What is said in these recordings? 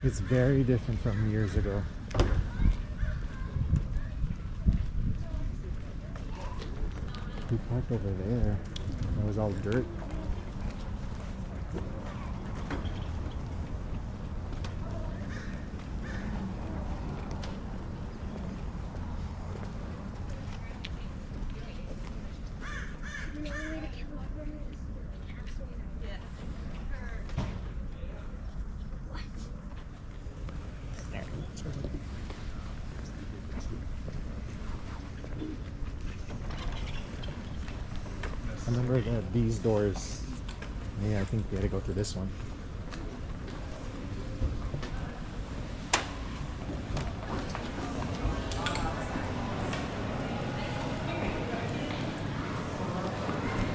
It's very different from years ago. We parked over there. It was all dirt. I remember that these doors, yeah, I think we had to go through this one.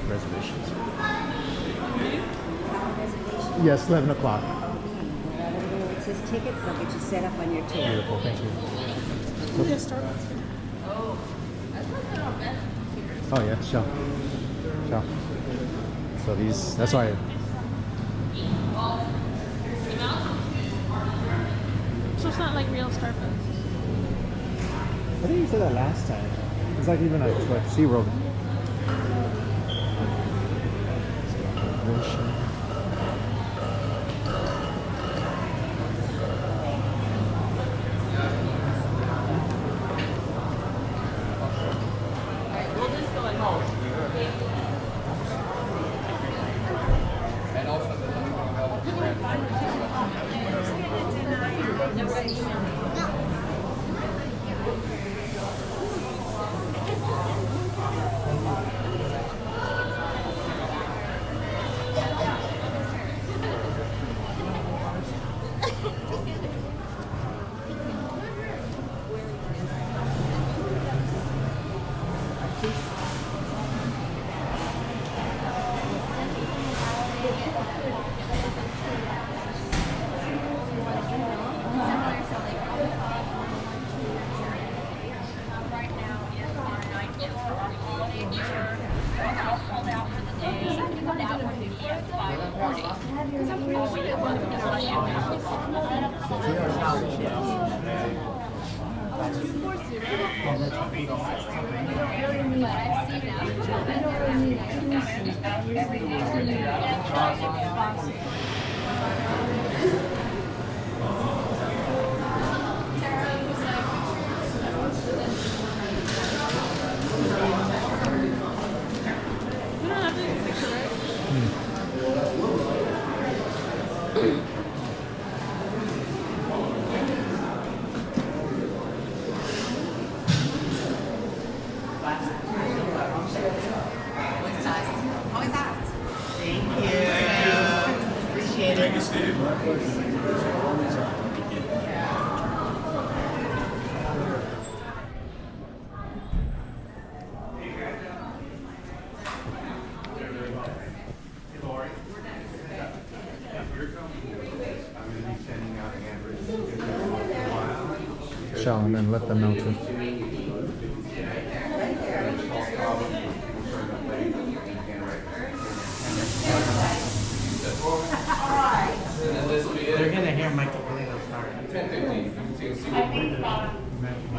Reservations. Yes, 11 o'clock. It says tickets, they'll get you set up on your table. Beautiful, thank you. Oh yeah, sure. Sure. So these, that's why. So it's not like real Starbucks. I think you said that last time. It's like even like SeaWorld. And then let them know too. They're gonna hear Michael Polino start. 10:15.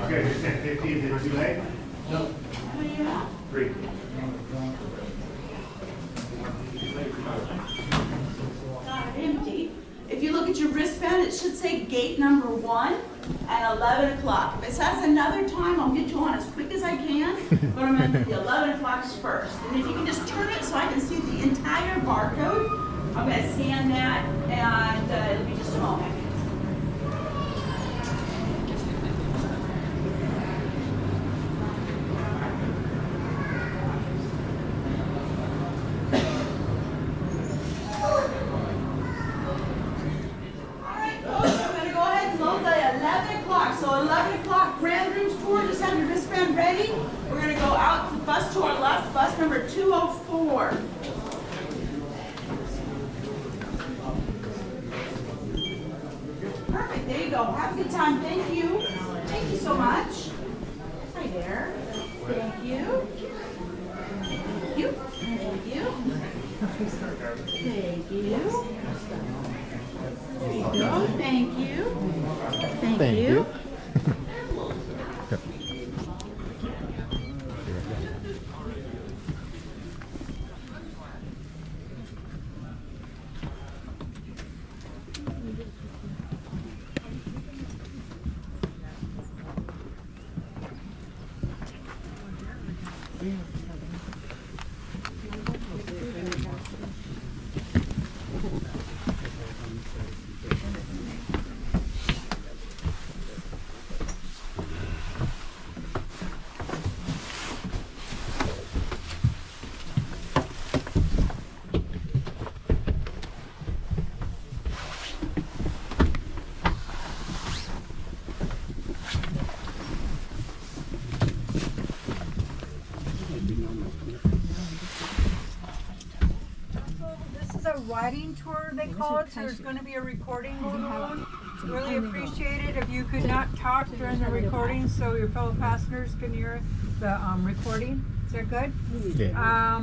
Okay, 10:15. Is it too late? No. 3. Empty. If you look at your wristband, it should say gate number 1 at 11 o'clock. If it says another time, I'll get you on as quick as I can, but I'm going to do the 11 o'clocks first. And if you can just turn it so I can see the entire barcode, I'm going to scan that, and it'll be just a moment. So 11 o'clock, Grand Rooms Tour, just have your wristband ready. We're going to go out to the bus to our left, bus number 204. Perfect, there you go. Have a good time. Thank you. Thank you so much. Hi there. Thank you. Thank you. Thank you. Thank you. There you go. Thank you. Thank you. This is a riding tour, they call it, so there's going to be a recording going on. Really appreciate it if you could not talk during the recording so your fellow passengers can hear the recording. Is that good? Yeah.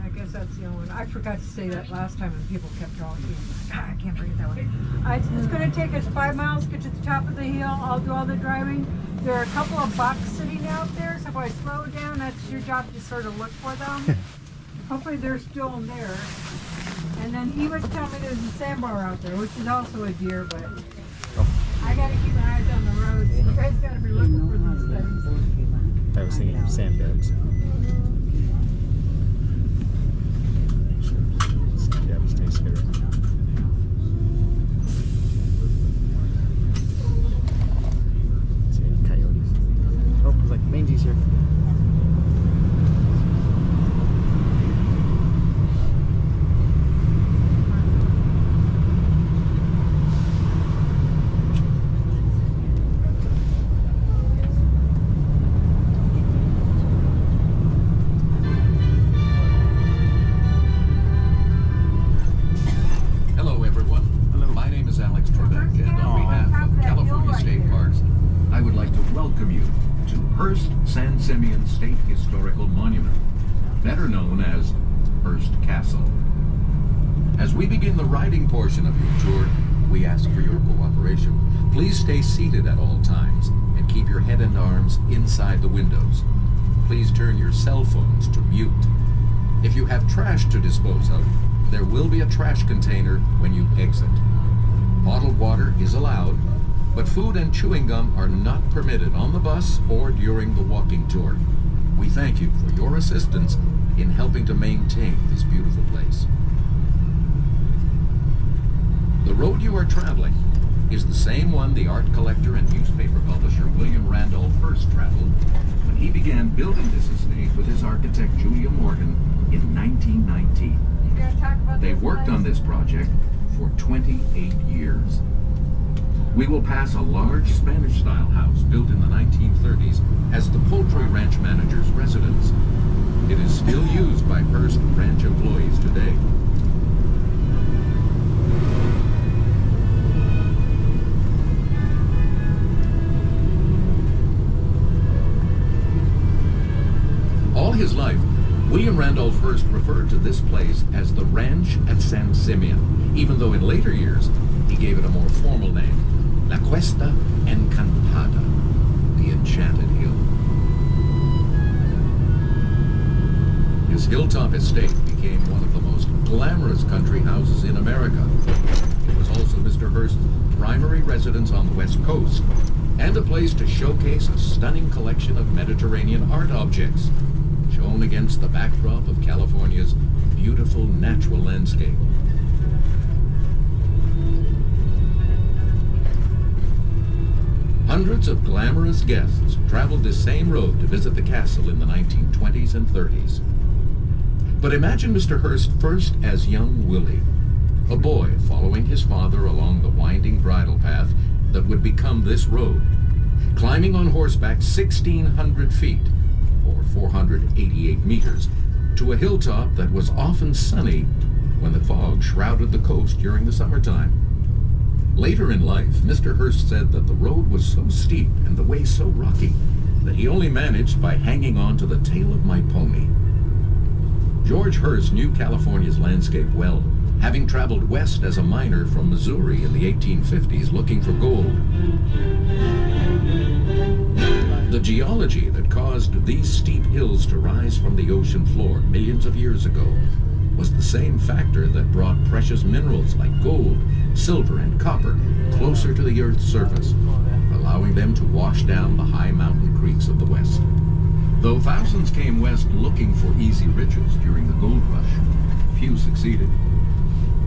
I guess that's the only one. I forgot to say that last time when people kept talking. God, I can't forget that one. It's going to take us 5 miles to get to the top of the hill. I'll do all the driving. There are a couple of bucks sitting out there, so if I slow down, that's your job to sort of look for them. Hopefully they're still in there. And then he was telling me there's a sandbar out there, which is also a deer, but I gotta keep my eyes on the road. So you guys gotta be looking for these things. I was thinking of sandbags. Sandbags stay scary. See any coyotes? Oh, it's like mangy's here. State Historical Monument, better known as Hearst Castle. As we begin the riding portion of your tour, we ask for your cooperation. Please stay seated at all times and keep your head and arms inside the windows. Please turn your cell phones to mute. If you have trash to dispose of, there will be a trash container when you exit. Bottled water is allowed, but food and chewing gum are not permitted on the bus or during the walking tour. We thank you for your assistance in helping to maintain this beautiful place. The road you are traveling is the same one the art collector and newspaper publisher William Randolph Hearst traveled when he began building this estate with his architect Julia Morgan in 1919. They worked on this project for 28 years. We will pass a large Spanish-style house built in the 1930s as the poultry ranch manager's residence. It is still used by Hearst ranch employees today. All his life, William Randolph Hearst referred to this place as the Ranch at San Simeon, even though in later years he gave it a more formal name, La Cuesta Encantada, the Enchanted Hill. His hilltop estate became one of the most glamorous country houses in America. It was also Mr. Hearst's primary residence on the West Coast, and a place to showcase a stunning collection of Mediterranean art objects, shown against the backdrop of California's beautiful natural landscape. Hundreds of glamorous guests traveled this same road to visit the castle in the 1920s and 30s. But imagine Mr. Hearst first as young Willie, a boy following his father along the winding bridle path that would become this road, climbing on horseback 1,600 feet, or 488 meters, to a hilltop that was often sunny when the fog shrouded the coast during the summertime. Later in life, Mr. Hearst said that the road was so steep and the way so rocky that he only managed by hanging on to the tail of my pony. George Hearst knew California's landscape well, having traveled west as a miner from Missouri in the 1850s looking for gold. The geology that caused these steep hills to rise from the ocean floor millions of years ago was the same factor that brought precious minerals like gold, silver, and copper closer to the Earth's surface, allowing them to wash down the high mountain creeks of the West. Though thousands came west looking for easy riches during the gold rush, few succeeded.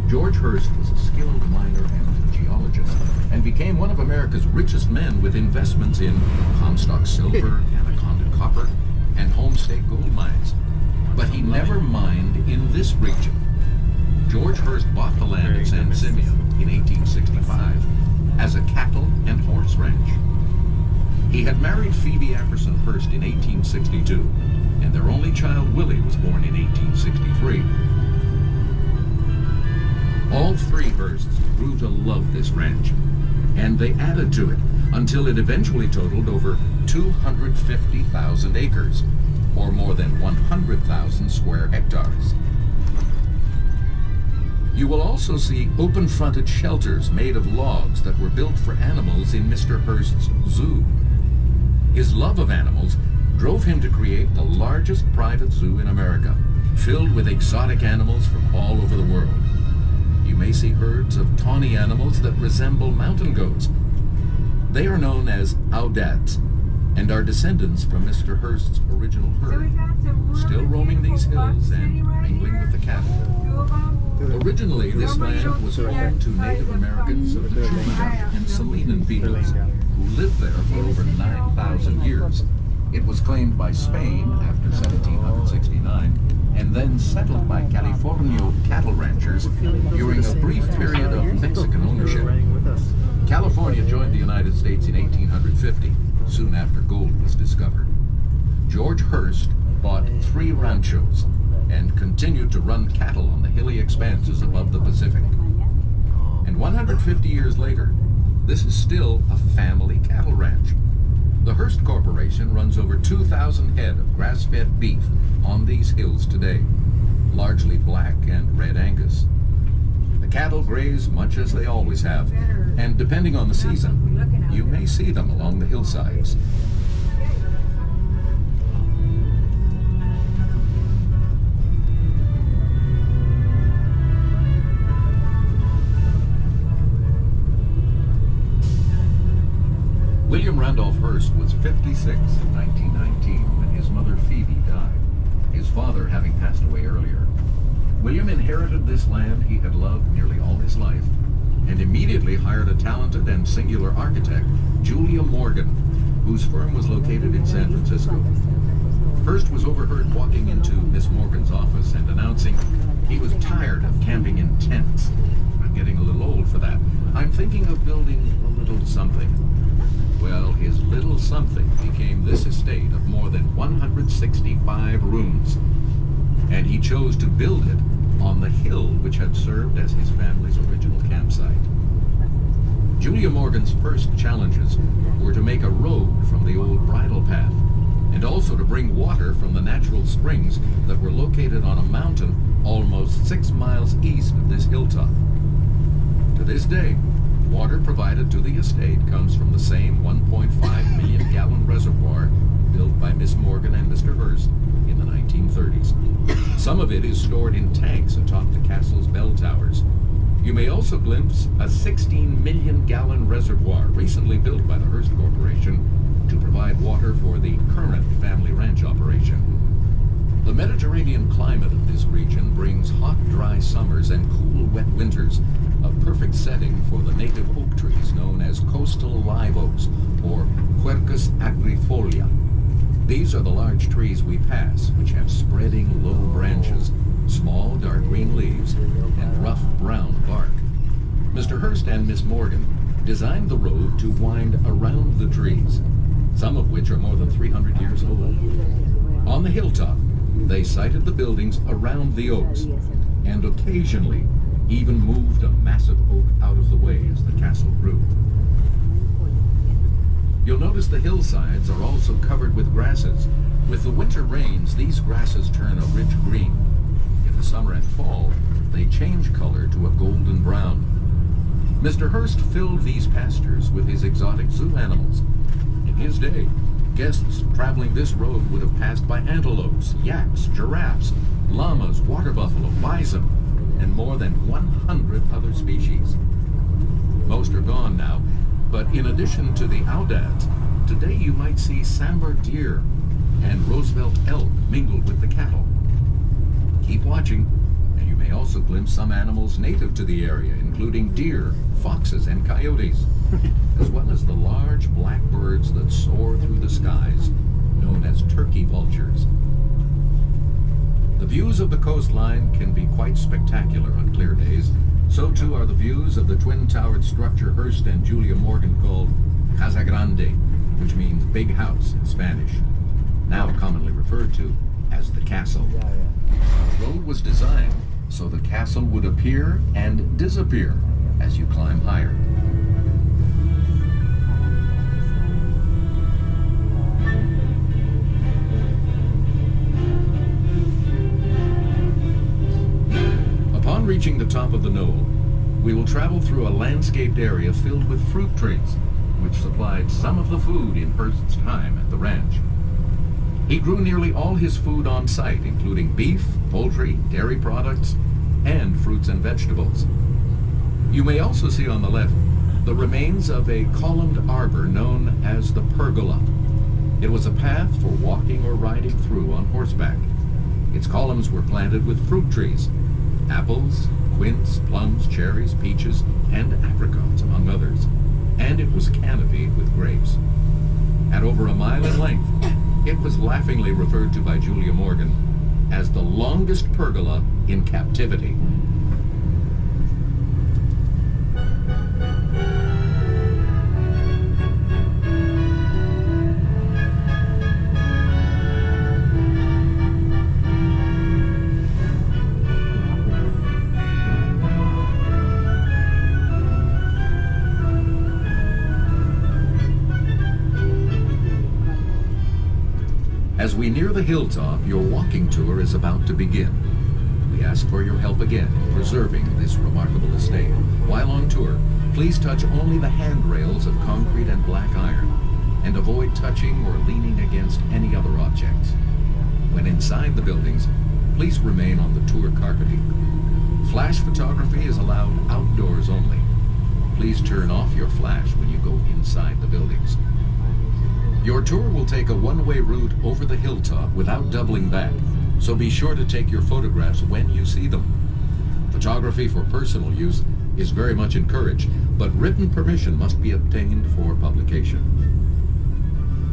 George Hearst was a skilled miner and geologist, and became one of America's richest men with investments in Comstock silver, Anaconda copper, and Homestake gold mines. But he never mined in this region. George Hearst bought the land at San Simeon in 1865 as a cattle and horse ranch. He had married Phoebe Apperson Hearst in 1862, and their only child Willie was born in 1863. All three Hearsts grew to love this ranch, and they added to it until it eventually totaled over 250,000 acres, or more than 100,000 square hectares. You will also see open-fronted shelters made of logs that were built for animals in Mr. Hearst's zoo. His love of animals drove him to create the largest private zoo in America, filled with exotic animals from all over the world. You may see herds of tawny animals that resemble mountain goats. They are known as aoudats, and are descendants from Mr. Hearst's original herd, still roaming these hills and mingling with the cattle. Originally, this land was home to Native Americans of the Choctaw and Salinan peoples, who lived there for over 9,000 years. It was claimed by Spain after 1769, and then settled by Californio cattle ranchers during a brief period of Mexican ownership. California joined the United States in 1850, soon after gold was discovered. George Hearst bought 3 ranchos and continued to run cattle on the hilly expanses above the Pacific. And 150 years later, this is still a family cattle ranch. The Hearst Corporation runs over 2,000 head of grass-fed beef on these hills today, largely black and red Angus. The cattle graze much as they always have, and depending on the season, you may see them along the hillsides. William Randolph Hearst was 56 in 1919 when his mother Phoebe died, his father having passed away earlier. William inherited this land he had loved nearly all his life, and immediately hired a talented and singular architect, Julia Morgan, whose firm was located in San Francisco. Hearst was overheard walking into Miss Morgan's office and announcing he was tired of camping in tents. "I'm getting a little old for that. I'm thinking of building a little something." Well, his little something became this estate of more than 165 rooms, and he chose to build it on the hill which had served as his family's original campsite. Julia Morgan's first challenges were to make a road from the old bridle path, and also to bring water from the natural springs that were located on a mountain almost 6 miles east of this hilltop. To this day, water provided to the estate comes from the same 1.5 million gallon reservoir built by Miss Morgan and Mr. Hearst in the 1930s. Some of it is stored in tanks atop the castle's bell towers. You may also glimpse a 16 million gallon reservoir recently built by the Hearst Corporation to provide water for the current family ranch operation. The Mediterranean climate of this region brings hot, dry summers and cool, wet winters, a perfect setting for the native oak trees known as coastal live oaks, or Quercus agrifolia. These are the large trees we pass, which have spreading low branches, small dark green leaves, and rough brown bark. Mr. Hearst and Miss Morgan designed the road to wind around the trees, some of which are more than 300 years old. On the hilltop, they sited the buildings around the oaks, and occasionally even moved a massive oak out of the way as the castle grew. You'll notice the hillsides are also covered with grasses. With the winter rains, these grasses turn a rich green, the summer and fall, they change color to a golden brown. Mr. Hearst filled these pastures with his exotic zoo animals. In his day, guests traveling this road would have passed by antelopes, yaks, giraffes, llamas, water buffalo, bison, and more than 100 other species. Most are gone now, but in addition to the audads, today you might see sambar deer and Roosevelt elk mingled with the cattle. Keep watching, and you may also glimpse some animals native to the area, including deer, foxes, and coyotes, as well as the large black birds that soar through the skies, known as turkey vultures. The views of the coastline can be quite spectacular on clear days. So too are the views of the twin-towered structure Hearst and Julia Morgan called Casa Grande, which means big house in Spanish, now commonly referred to as the castle. The road was designed so the castle would appear and disappear as you climb higher. Upon reaching the top of the knoll, we will travel through a landscaped area filled with fruit trees, which supplied some of the food in Hearst's time at the ranch. He grew nearly all his food on site, including beef, poultry, dairy products, and fruits and vegetables. You may also see on the left the remains of a columned arbor known as the pergola. It was a path for walking or riding through on horseback. Its columns were planted with fruit trees, apples, quince, plums, cherries, peaches, and apricots, among others, and it was canopied with grapes. At over a mile in length, it was laughingly referred to by Julia Morgan as the longest pergola in captivity. As we near the hilltop, your walking tour is about to begin. We ask for your help again in preserving this remarkable estate. While on tour, please touch only the handrails of concrete and black iron, and avoid touching or leaning against any other objects. When inside the buildings, please remain on the tour carpeting. Flash photography is allowed outdoors only. Please turn off your flash when you go inside the buildings. Your tour will take a one-way route over the hilltop without doubling back, so be sure to take your photographs when you see them. Photography for personal use is very much encouraged, but written permission must be obtained for publication.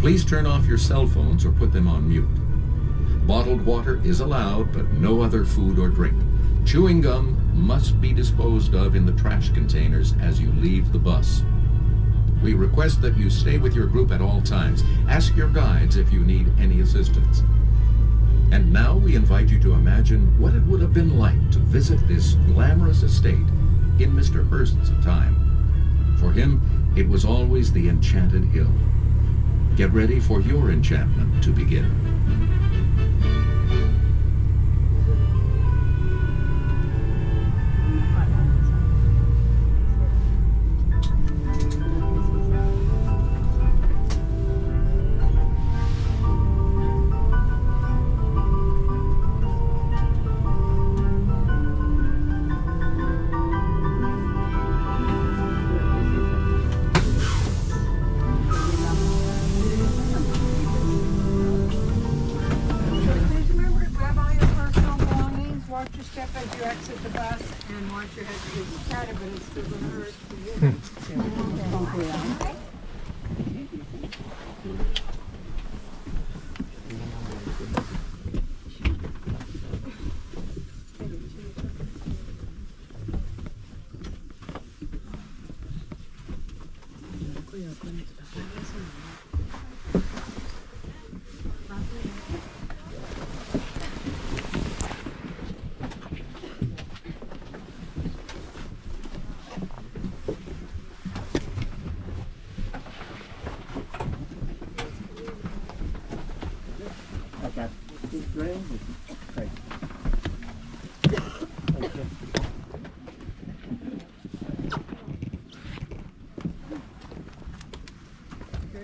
Please turn off your cell phones or put them on mute. Bottled water is allowed, but no other food or drink. Chewing gum must be disposed of in the trash containers as you leave the bus. We request that you stay with your group at all times. Ask your guides if you need any assistance. And now we invite you to imagine what it would have been like to visit this glamorous estate in Mr. Hearst's time. For him, it was always the enchanted hill. Get ready for your enchantment to begin.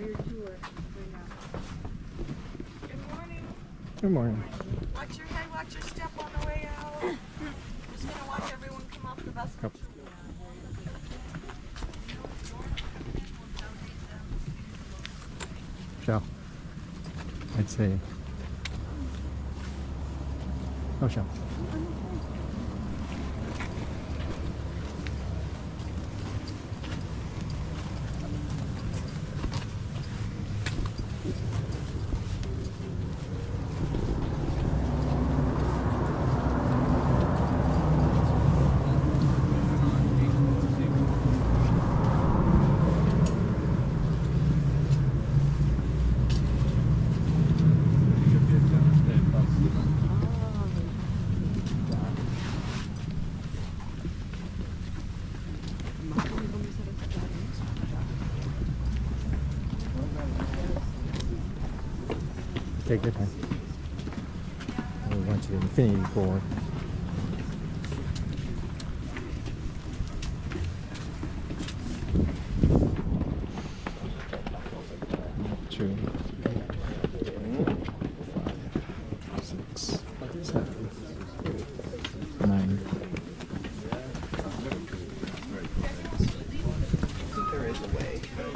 your tour right now. Good morning. Good morning. Watch your head, watch your step on the way out. Just gonna watch everyone come off the bus. Yep. Shell. I'd say. Oh, shell. Take your time. We want you to infinity board. Two, 6, 7, 9. There is a way. Good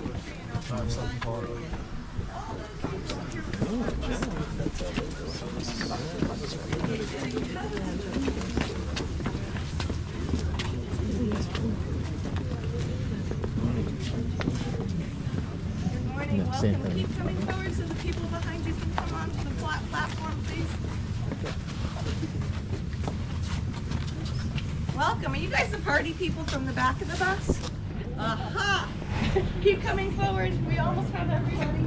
morning. No, same Welcome. thing. Keep coming forward so the people behind you can come onto the flat platform, please. Welcome. Are you guys the party people from the back of the bus? Aha! Keep coming forward. We almost have everybody.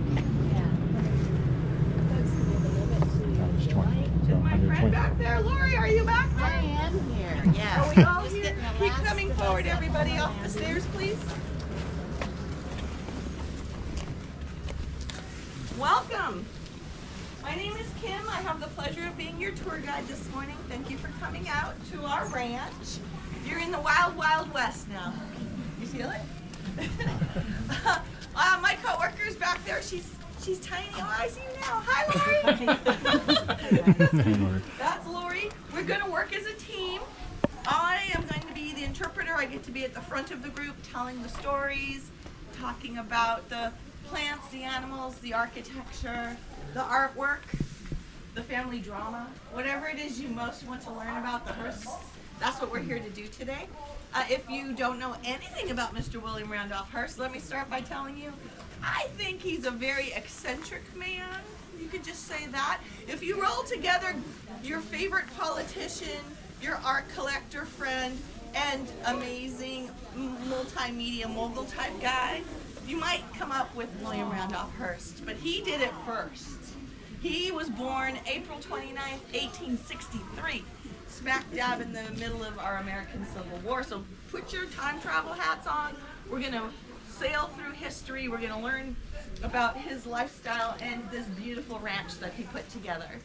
It's 20. So Is my friend 120. back there? Lori, are you back there? I am here, yes. Are we all Just here? getting the Keep last coming forward, everybody, off the stairs, please. Welcome. My name is Kim. I have the pleasure of being your tour guide this morning. Thank you for coming out to our ranch. You're in the wild, wild west now. You feel it? My coworker's back there. She's tiny. Oh, I see you now. Hi, Lori. That's Lori. We're going to work as a team. I am going to be the interpreter. I get to be at the front of the group telling the stories, talking about the plants, the animals, the architecture, the artwork, the family drama, whatever it is you most want to learn about the Hearsts. That's what we're here to do today. If you don't know anything about Mr. William Randolph Hearst, let me start by telling you, I think he's a very eccentric man. You could just say that. If you roll together your favorite politician, your art collector friend, and amazing multimedia mogul type guy, you might come up with William Randolph Hearst, but he did it first. He was born April 29th, 1863, smack dab in the middle of our American Civil War. So put your time travel hats on. We're going to sail through history. We're going to learn about his lifestyle and this beautiful ranch that he put together.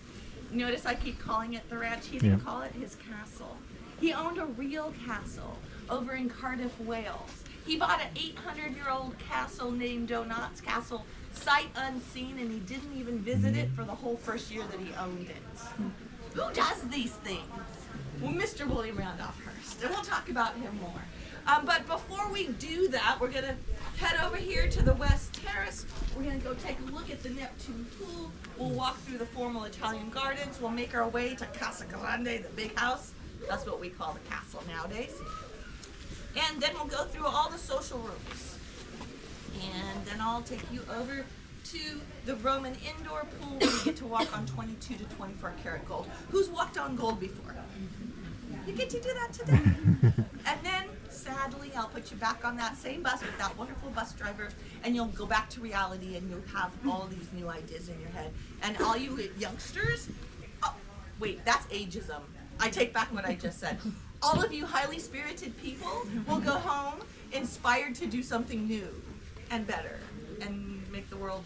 Notice I keep calling it the ranch. He didn't call it his castle. He owned a real castle over in Cardiff, Wales. He bought an 800-year-old castle named Donat's Castle, sight unseen, and he didn't even visit it for the whole first year that he owned it. Who does these things? Well, Mr. William Randolph Hearst, and we'll talk about him more. But before we do that, we're going to head over here to the West Terrace. We're going to go take a look at the Neptune pool. We'll walk through the formal Italian gardens. We'll make our way to Casa Grande, the big house. That's what we call the castle nowadays. And then we'll go through all the social rooms. And then I'll take you over to the Roman indoor pool where you get to walk on 22 to 24 karat gold. Who's walked on gold before? You get to do that today. And then, sadly, I'll put you back on that same bus with that wonderful bus driver, and you'll go back to reality, and you'll have all these new ideas in your head. And all you youngsters, oh, wait, that's ageism. I take back what I just said. All of you highly spirited people will go home inspired to do something new and better and make the world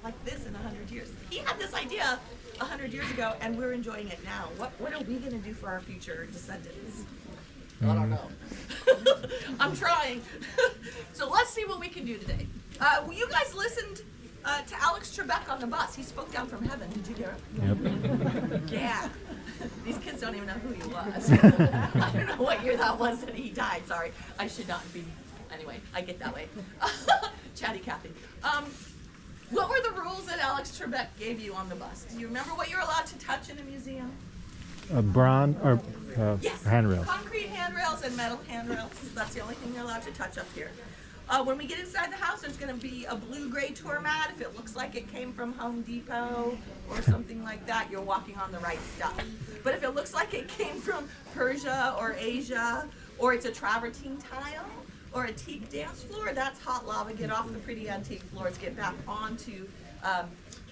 like this in 100 years. He had this idea 100 years ago, and we're enjoying it now. What are we going to do for our future descendants? I don't know. I'm trying. So let's see what we can do today. You guys listened to Alex Trebek on the bus. He spoke down from heaven. Did you hear Yep. it? Yeah. These kids don't even know who he was. I don't know what year that was that he died. Sorry. I should not be. Anyway, I get that way. Chatty Cathy. What were the rules that Alex Trebek gave you on the bus? Do you remember what you're allowed to touch in a museum? Bronze or Yes. handrails. Concrete handrails and metal handrails. That's the only thing you're allowed to touch up here. When we get inside the house, there's going to be a blue-gray tour mat. If it looks like it came from Home Depot or something like that, you're walking on the right stuff. But if it looks like it came from Persia or Asia, or it's a travertine tile or a teak dance floor, that's hot lava. Get off the pretty antique floors, get back onto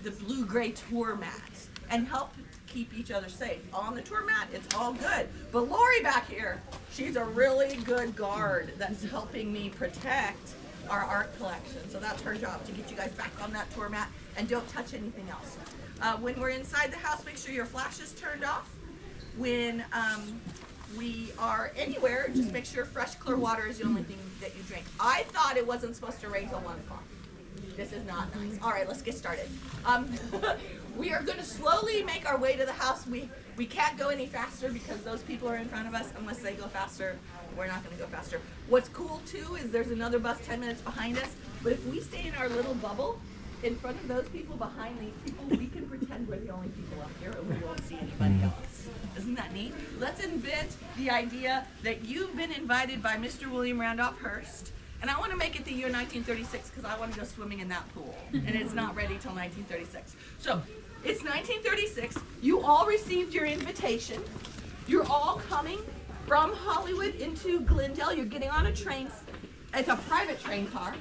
the blue-gray tour mat, and help keep each other safe. On the tour mat, it's all good. But Lori back here, she's a really good guard that's helping me protect our art collection. So that's her job, to get you guys back on that tour mat, and don't touch anything else. When we're inside the house, make sure your flash is turned off. When we are anywhere, just make sure fresh, clear water is the only thing that you drink. I thought it wasn't supposed to rain till 1 o'clock. This is not nice. All right, let's get started. We are going to slowly make our way to the house. We can't go any faster because those people are in front of us. Unless they go faster, we're not going to go faster. What's cool too is there's another bus 10 minutes behind us. But if we stay in our little bubble in front of those people, behind these people, we can pretend we're the only people up here and we won't see anybody else. Isn't that neat? Let's invent the idea that you've been invited by Mr. William Randolph Hearst. And I want to make it the year 1936 because I want to go swimming in that pool. And it's not ready till 1936. So it's 1936. You all received your invitation. You're all coming from Hollywood into Glendale. You're getting on a train. It's a private train car.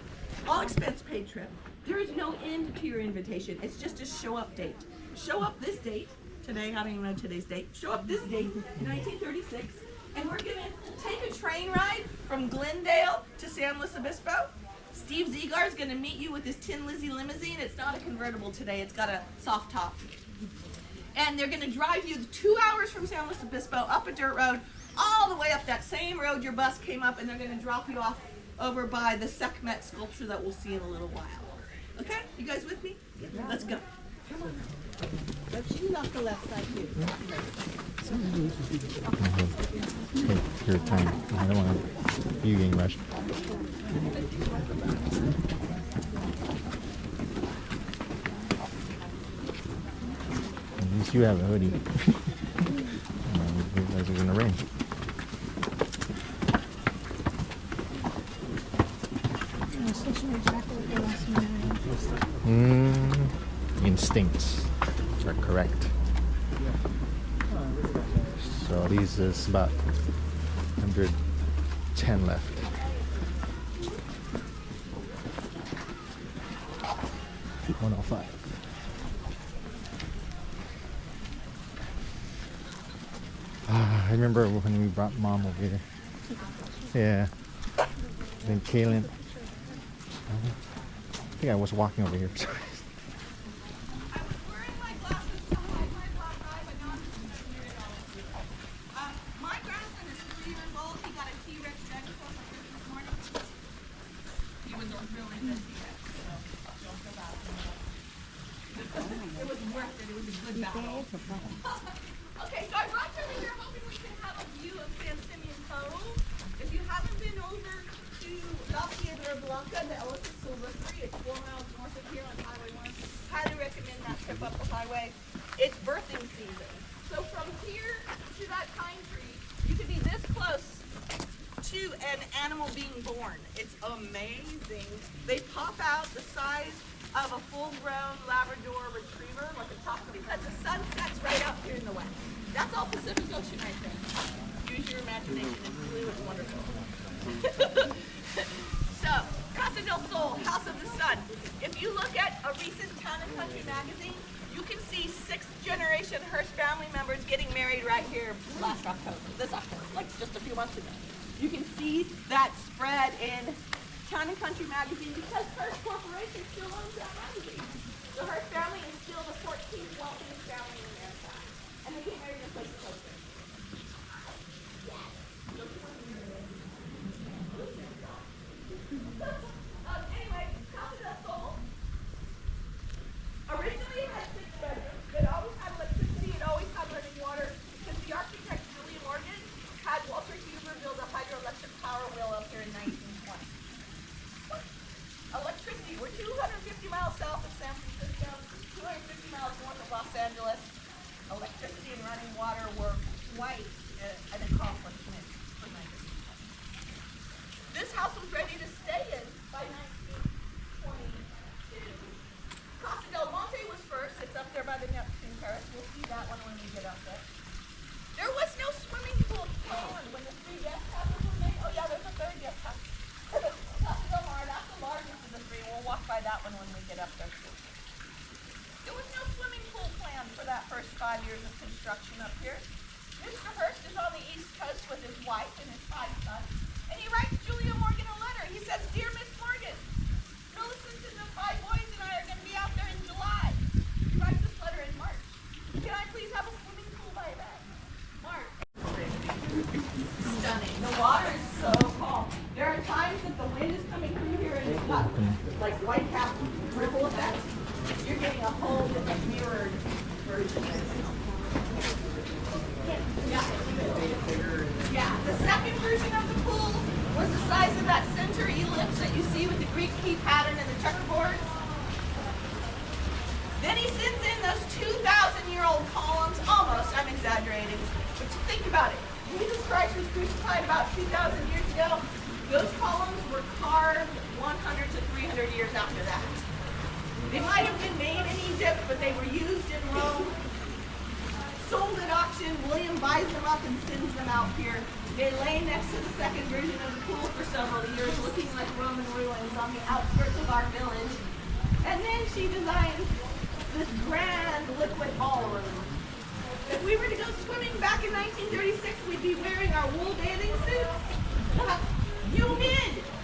All expense paid trip. There is no end to your invitation. It's just a show up date. Show up this date. Today, I don't even know today's date. Show up this date, 1936. And we're going to take a train ride from Glendale to San Luis Obispo. Steve Zegar is going to meet you with his Tin Lizzie limousine. It's not a convertible today. It's got a soft top. And they're going to drive you 2 hours from San Luis Obispo up a dirt road, all the way up that same road your bus came up, and they're going to drop you off over by the Sekhmet sculpture that we'll see in a little while. Okay? You guys with me? Let's go. Come on. But you off the left side too. Take your time. I don't want you getting rushed. At least you have a hoodie. Otherwise it's gonna rain. Instincts are correct. So these is about 110 left. $105. I remember when we brought Mom over here. Yeah. Then Kaylin. I think I was walking over here. Okay, so I brought you over here hoping we can have a view of San Simeon Cove. If you haven't been over to La Piedra Blanca, the Elephant Silvestri, it's 4 miles north of here on Highway 1. Highly recommend that trip up the highway. It's birthing season. So from here to that pine tree, you could be this close to an animal being born. It's amazing. They pop out the size of a full-grown Labrador retriever, like a chocolate, because the sun sets right out here in the west. That's all Pacific Ocean right there. Use your imagination. It's blue. It's wonderful. So, Casa del Sol, House of the Sun. If you look at a recent Town and Country magazine, you can see 6th-generation Hearst family members getting married right here this October, like just a few months ago. You can see that spread in Town and Country magazine because Hearst Corporation still owns that magazine. The Hearst family is still the 14th wealthiest family in America. And they get married in places like this. Anyway, Casa electricity and running water were quite an accomplishment for 1920. This house was ready to stay in by 1922. Casa del Monte was first. It's up there by the Neptune terrace. We'll see that one when we get up there. There was no swimming pool planned when the 3 guest houses were made. Oh yeah, there's a 3rd guest house. Casa del Mar, that's the largest of the 3. We'll walk by that one when we get up there. There was no swimming pool planned for that first 5 years of construction up here. Mr. Hearst is on the East Coast with his wife and his 5 sons, and he writes Julia Morgan a letter. He says, "Dear Miss Morgan, Millicent and the 5 boys and I are going to be out there in July." He writes this letter in March. "Can I please have a swimming pool by then?" March. Stunning. The water is so calm. There are times that the wind is coming through here and it's got like white cap ripple effect. You're getting a whole different mirrored version. Yeah, the second version of the pool was the size of that center ellipse that you see with the Greek key pattern and the checkerboard. Then he sends in those 2,000-year-old columns, almost, I'm exaggerating, but think about it. Jesus Christ was crucified about 2,000 years ago. Those columns were carved 100 to 300 years after that. They might have been made in Egypt, but they were used in Rome. Sold at auction. William buys them up and sends them out here. They lay next to the second version of the pool for several years, looking like Roman ruins on the outskirts of our village. And then she designs this grand liquid ballroom. If we were to go swimming back in 1936, we'd be wearing our wool bathing suits.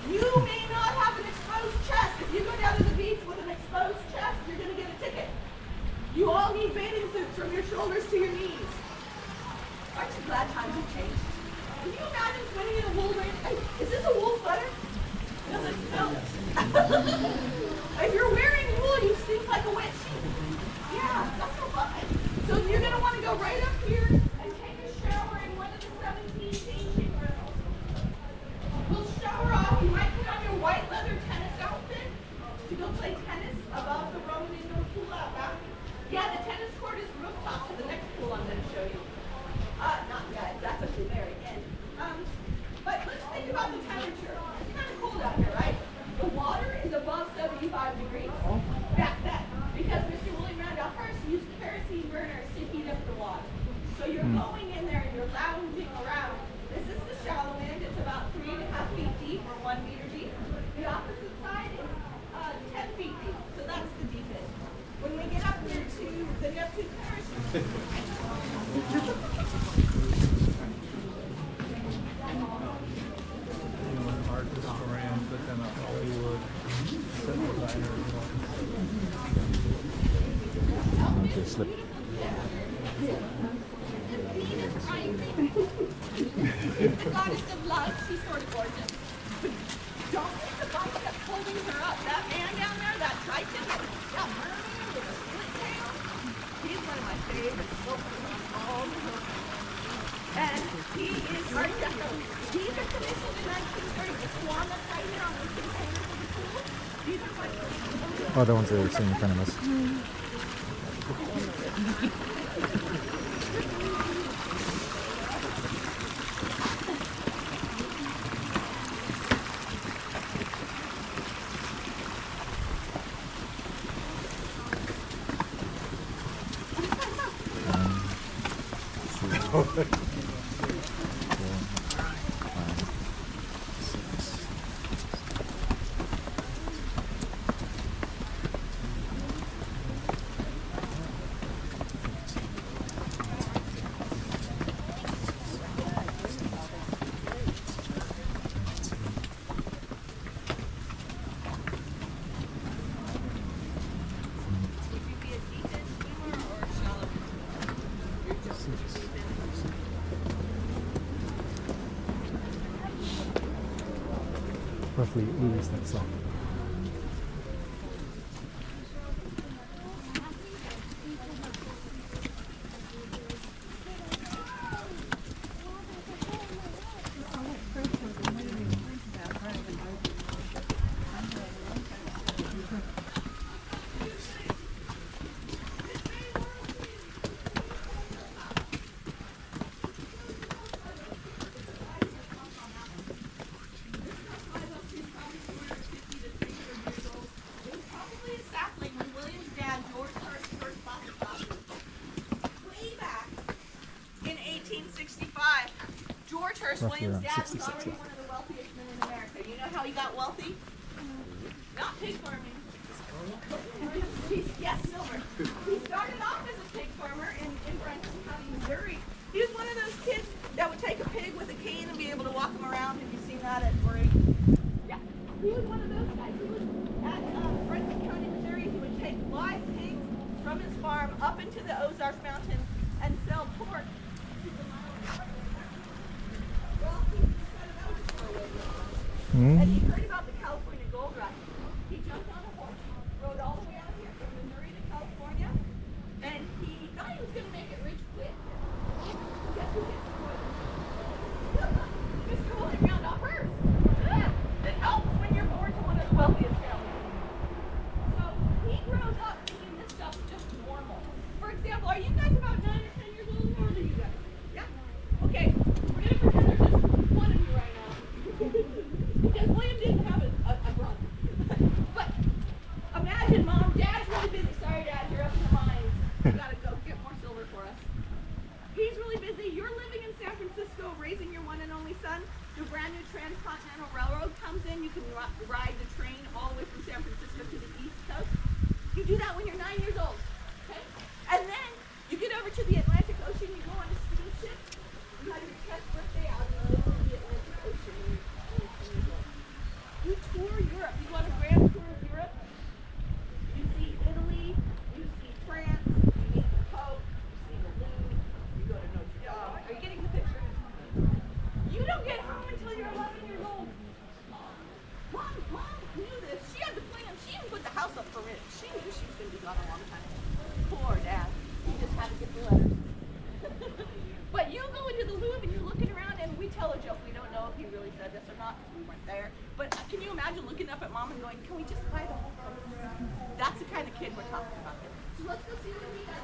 You may not have an exposed chest. If you go down to the beach with an exposed chest, you're going to get a ticket. You all need bathing suits from your shoulders to your knees. Aren't you glad times have changed? Can you imagine swimming in a wool bathing? Hey, is this a wool sweater? Does it smell? If you're wearing wool, you stink like a wet sheep. Yeah, that's no fun. So you're going to want to go right up here and take a shower in one of the 17 changing rooms. We'll shower off. You might put on your white leather tennis outfit to go play tennis above the Roman indoor pool out back. Yeah, the tennis court is rooftop to the next pool I'm going to show you. Not yet. That's at the very end. But let's think about the temperature. It's kind of cold out here, right? The water is above 75 degrees back then because Mr. William Randolph Hearst used kerosene burners to heat up the water. So you're going in there and you're lounging around. This is the shallow end. It's about 3.5 feet deep or 1 meter deep. The opposite side is 10 feet deep. So that's the deep end. When we get up here to the Neptune terrace. Art historian, but then a Hollywood set designer as well. Okay, slip. The goddess of love, she's sort of gorgeous. But don't think the bike that's holding her up. That man down there, that Titan, that merman with a split tail, he's one of my favorite sculptors of all the time. And he is Art Deco. These are commissioned in 1930. The swan that's right here on the containers of the pool, these are my Oh, the ones that we're seeing in front of us. Roughly 80 steps up. Horace roughly Williams' around dad was 66 already left. one of the wealthiest men in America. You know how he got wealthy? Not pig farming. Yes, silver. He started off as a pig farmer in Franklin County, Missouri. He was one of those kids that would take a pig with a cane and be able to walk him around. Have you seen that at Break? Yeah. He was one of those guys. He was at Franklin County, Missouri. He would take live pigs from his farm up into the Ozark Mountains and sell pork. Well, he decided that was for a way. And he heard about the California gold rush. He jumped on a horse, rode all the way out here from Missouri to California, and he thought he was going to make it rich quick. Guess who gets spoiled? Mr. William Randolph Hearst. It helps when you're born to one of the wealthiest families. So he grows up thinking this stuff's just normal. For example, are you guys about 9 or 10 years old? How old are you guys? Yeah? Okay, we're going to pretend there's just one of you right now. Because William didn't have a brother. But imagine, Mom, Dad's really busy. Sorry, Dad, you're up in the mines. You gotta go get more silver for us. He's really busy. You're living in San Francisco, raising your one and only son. The brand new Transcontinental Railroad comes in. You can ride the train all the way from San Francisco to the East Coast. You do that when you're 9 years old. Okay? And then you get over to the Atlantic Ocean. You go on a steamship. You have your 10th birthday out in the middle of the Atlantic Ocean. You tour Europe. You go on a grand tour of Europe. You see Italy. You see France. You meet the Pope. You see the Louvre. You go to Notre Dame. Are you getting the picture? You don't get home until you're 11 years old. Mom knew this. She had the plan. She even put the house up for rent. She knew she was going to be gone a long time. Poor Dad. He just had to get the letters. But you go into the Louvre and you're looking around, and we tell a joke. We don't know if he really said this or not because we weren't there. But can you imagine looking up at Mom and going, can we just buy the whole place? That's the kind of kid we're talking about here. So let's go see what he does.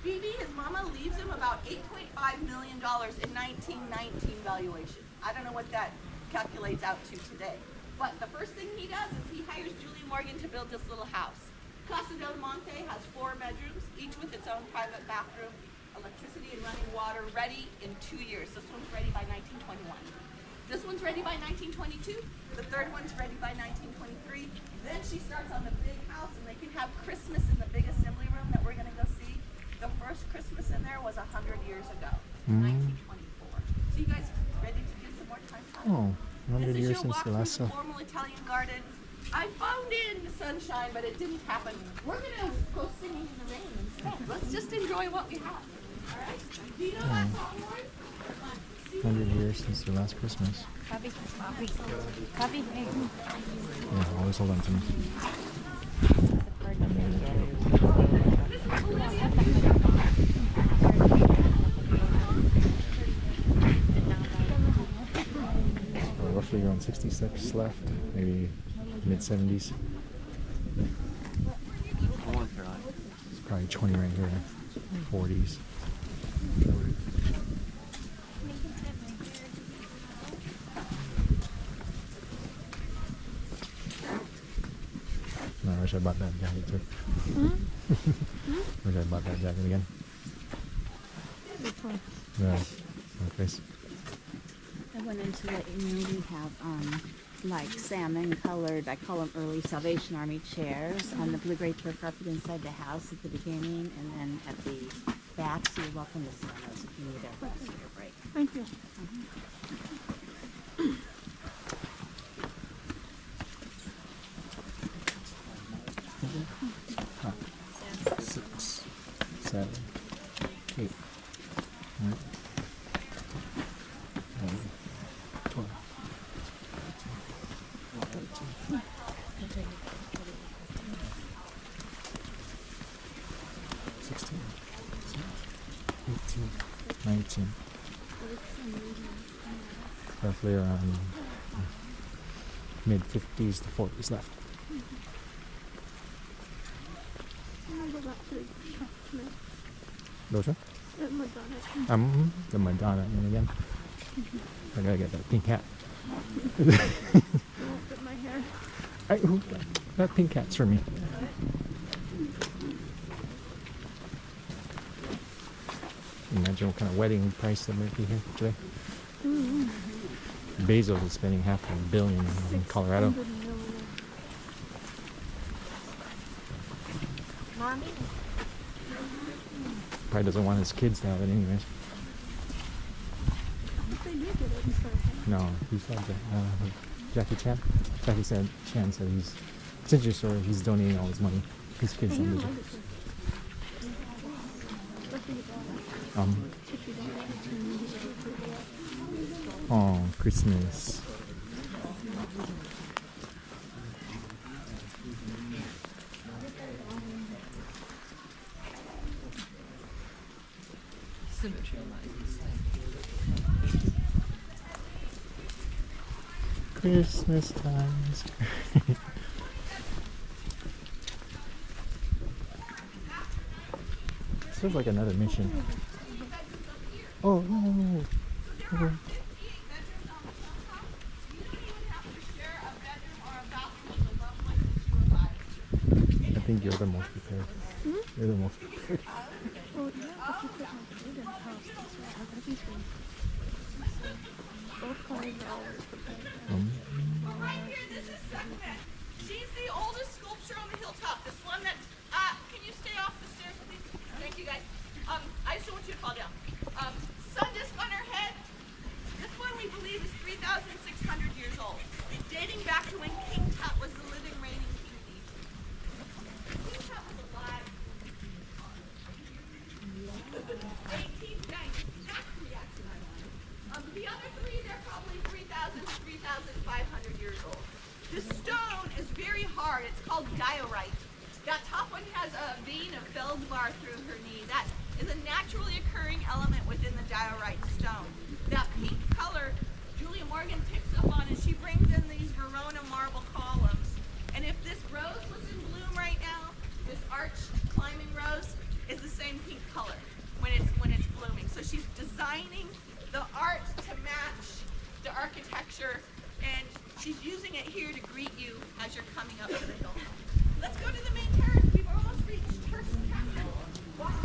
Phoebe, his mama, leaves him about $8.5 million in 1919 valuation. I don't know what that calculates out to today. But the first thing he does is he hires Julie Morgan to build this little house. Casa del Monte has 4 bedrooms, each with its own private bathroom, electricity and running water, ready in 2 years. This one's ready by 1921. This one's ready by 1922. The third one's ready by 1923. Then she starts on the big house, and they can have Christmas in the big assembly room that we're going to go see. The first Christmas in there was 100 years ago, 1924. So you guys ready to give some more time? Oh, 100 years since the last formal Italian gardens. I phoned in the sunshine, but it didn't happen. We're gonna go singing in the rain instead. Let's just enjoy what we have. All right? Do you know that song, Lauren? 100 years since the last Christmas. Copy. Hey. Yeah, always hold on to me. Roughly around 66 left, maybe mid-70s. It's probably 20 right here, 40s. No, I wish I bought that jacket too. Wish I bought that jacket again. Which one? Yeah, my face. I went into it, and we have like salmon colored, I call them early Salvation Army chairs on the blue gray turf carpet inside the house at the beginning, and then at the back, so you're welcome to sit on those if you need a rest or a break. Thank you. Six, 7, 8, 9, 12, 13, 16, 17, 18, 19. Roughly around mid-50s to 40s left. I'm gonna go back to the Which one? Madonna. The Madonna one again. I gotta get that pink hat. I won't fit my hair. That pink hat's for me. Imagine imagine what kind of wedding price there might be here today. Bezos is spending $500 billion in Colorado. 600 million. Mommy? Probably doesn't want his kids to have it anyways. They did get it instead of him. No, he said that. Jackie Chan said he's essentially sort of he's donating all his money. His kids You don't don't lose like it. it. That's what you bought. If you don't like it, then you just put it Oh, Christmas. Symmetry lines. Christmas times. This feels like another mission. Oh, no. Okay. I think you're the most prepared. You're the most prepared. Well, yeah, but you put my food in the house. That's right. How could you say? Both cars are always prepared. Right here, this is Suckman. She's the oldest sculpture on the hilltop. This one that, can you stay off the stairs, please? Thank you, guys. I just don't want you to fall down. Sun disc on her head. This one we believe is 3,600 years old, dating back to when King Tut was the living, reigning king of Egypt. King Tut was alive. 1890. That's the reaction I want. The other three, they're probably 3,000 to 3,500 years old. This stone is very hard. It's called diorite. That top one has a vein of feldspar through her knee. That is a naturally occurring element within the diorite stone. That pink color, Julia Morgan picks up on, and she brings in these Verona marble columns. And if this rose was in bloom right now, this arched climbing rose is the same pink color when it's blooming. So she's designing the art to match the architecture, and she's using it here to greet you as you're coming up to the hill. Let's go to the main terrace. We've almost reached Hearst Castle. Wow.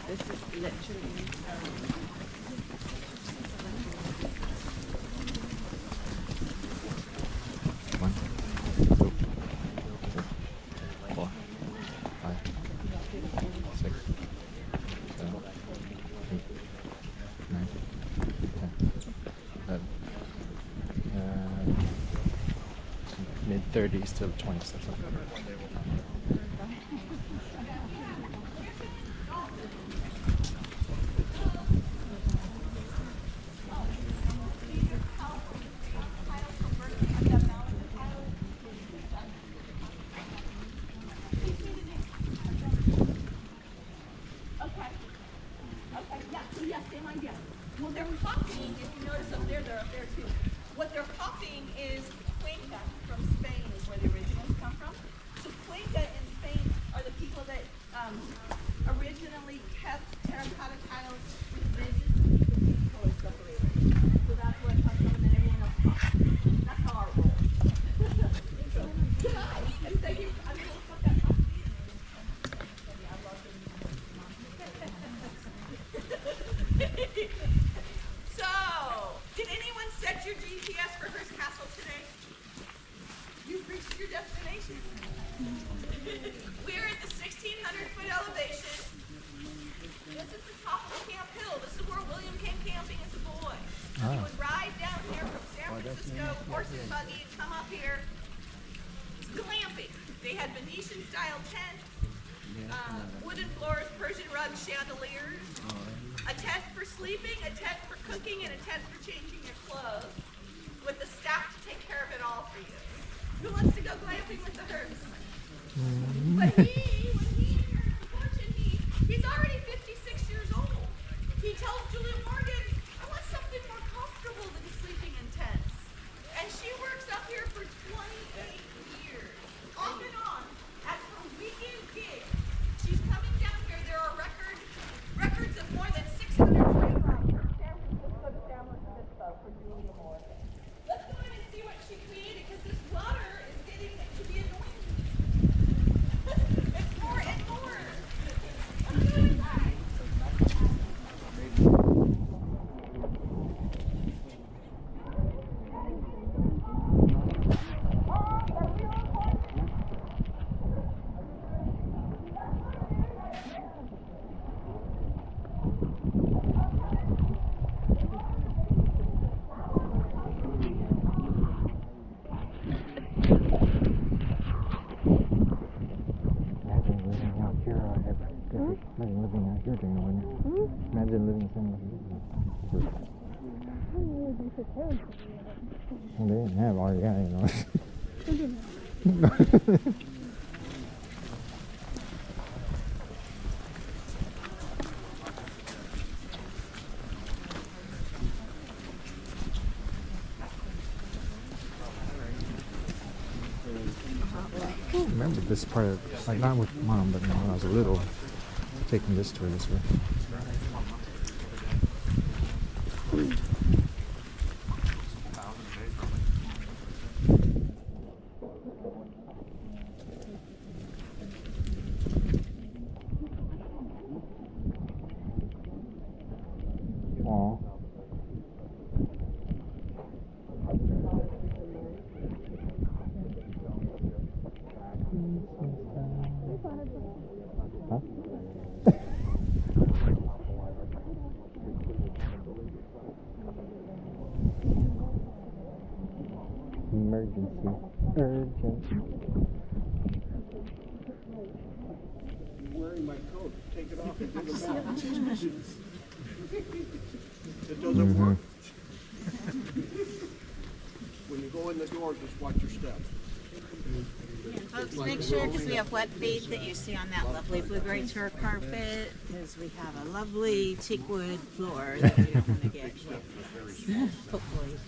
This is literally. One, two, three, 4, 5, 6, 7, 8, 9, 10, 11. Mid-30s to 20s. Yeah, same idea. Well, they're copying, if you notice up there, they're up there too. What they're copying is Cuenca from Spain is where the originals come from. So Cuenca in Spain are the people that originally kept terracotta tiles with ridges to keep the paint colors separated. So that's what comes from, and then everyone else copies. That's how our roll. And thank you. I'm going to put that up. So, did anyone set your GPS for Hearst Castle today? You've reached your destination. We're at the 1,600-foot elevation. This is the top of Camp Hill. This is where William came camping as a boy. He would ride down here from San Francisco, horse and buggy, and come up here. It's glamping. They had Venetian-style tents, wooden floors, Persian rugs, chandeliers. A tent for sleeping, a tent for cooking, and a tent for changing your clothes, with the staff to take care of it all for you. Who wants to go glamping with the Hearst? But when he inherited the fortune, he's already 56 years old. He tells Julia Morgan, I want something more comfortable than sleeping in tents. And she works up here for 28 years. everything, wouldn't you? Imagine living in something like this. Well, they didn't have REI, you know. I remember this part of, like, not with Mom, but when I was a little, taking this tour this way. Aw. Huh? Emergency. Urgent. I'm wearing my coat. Take it off and do the math. It doesn't work. When you go in the door, just watch your step. Folks, make sure, because we have wet feet, that you see on that lovely blueberry tour carpet, because we have a lovely teak wood floor that we don't want to get wet. Hopefully.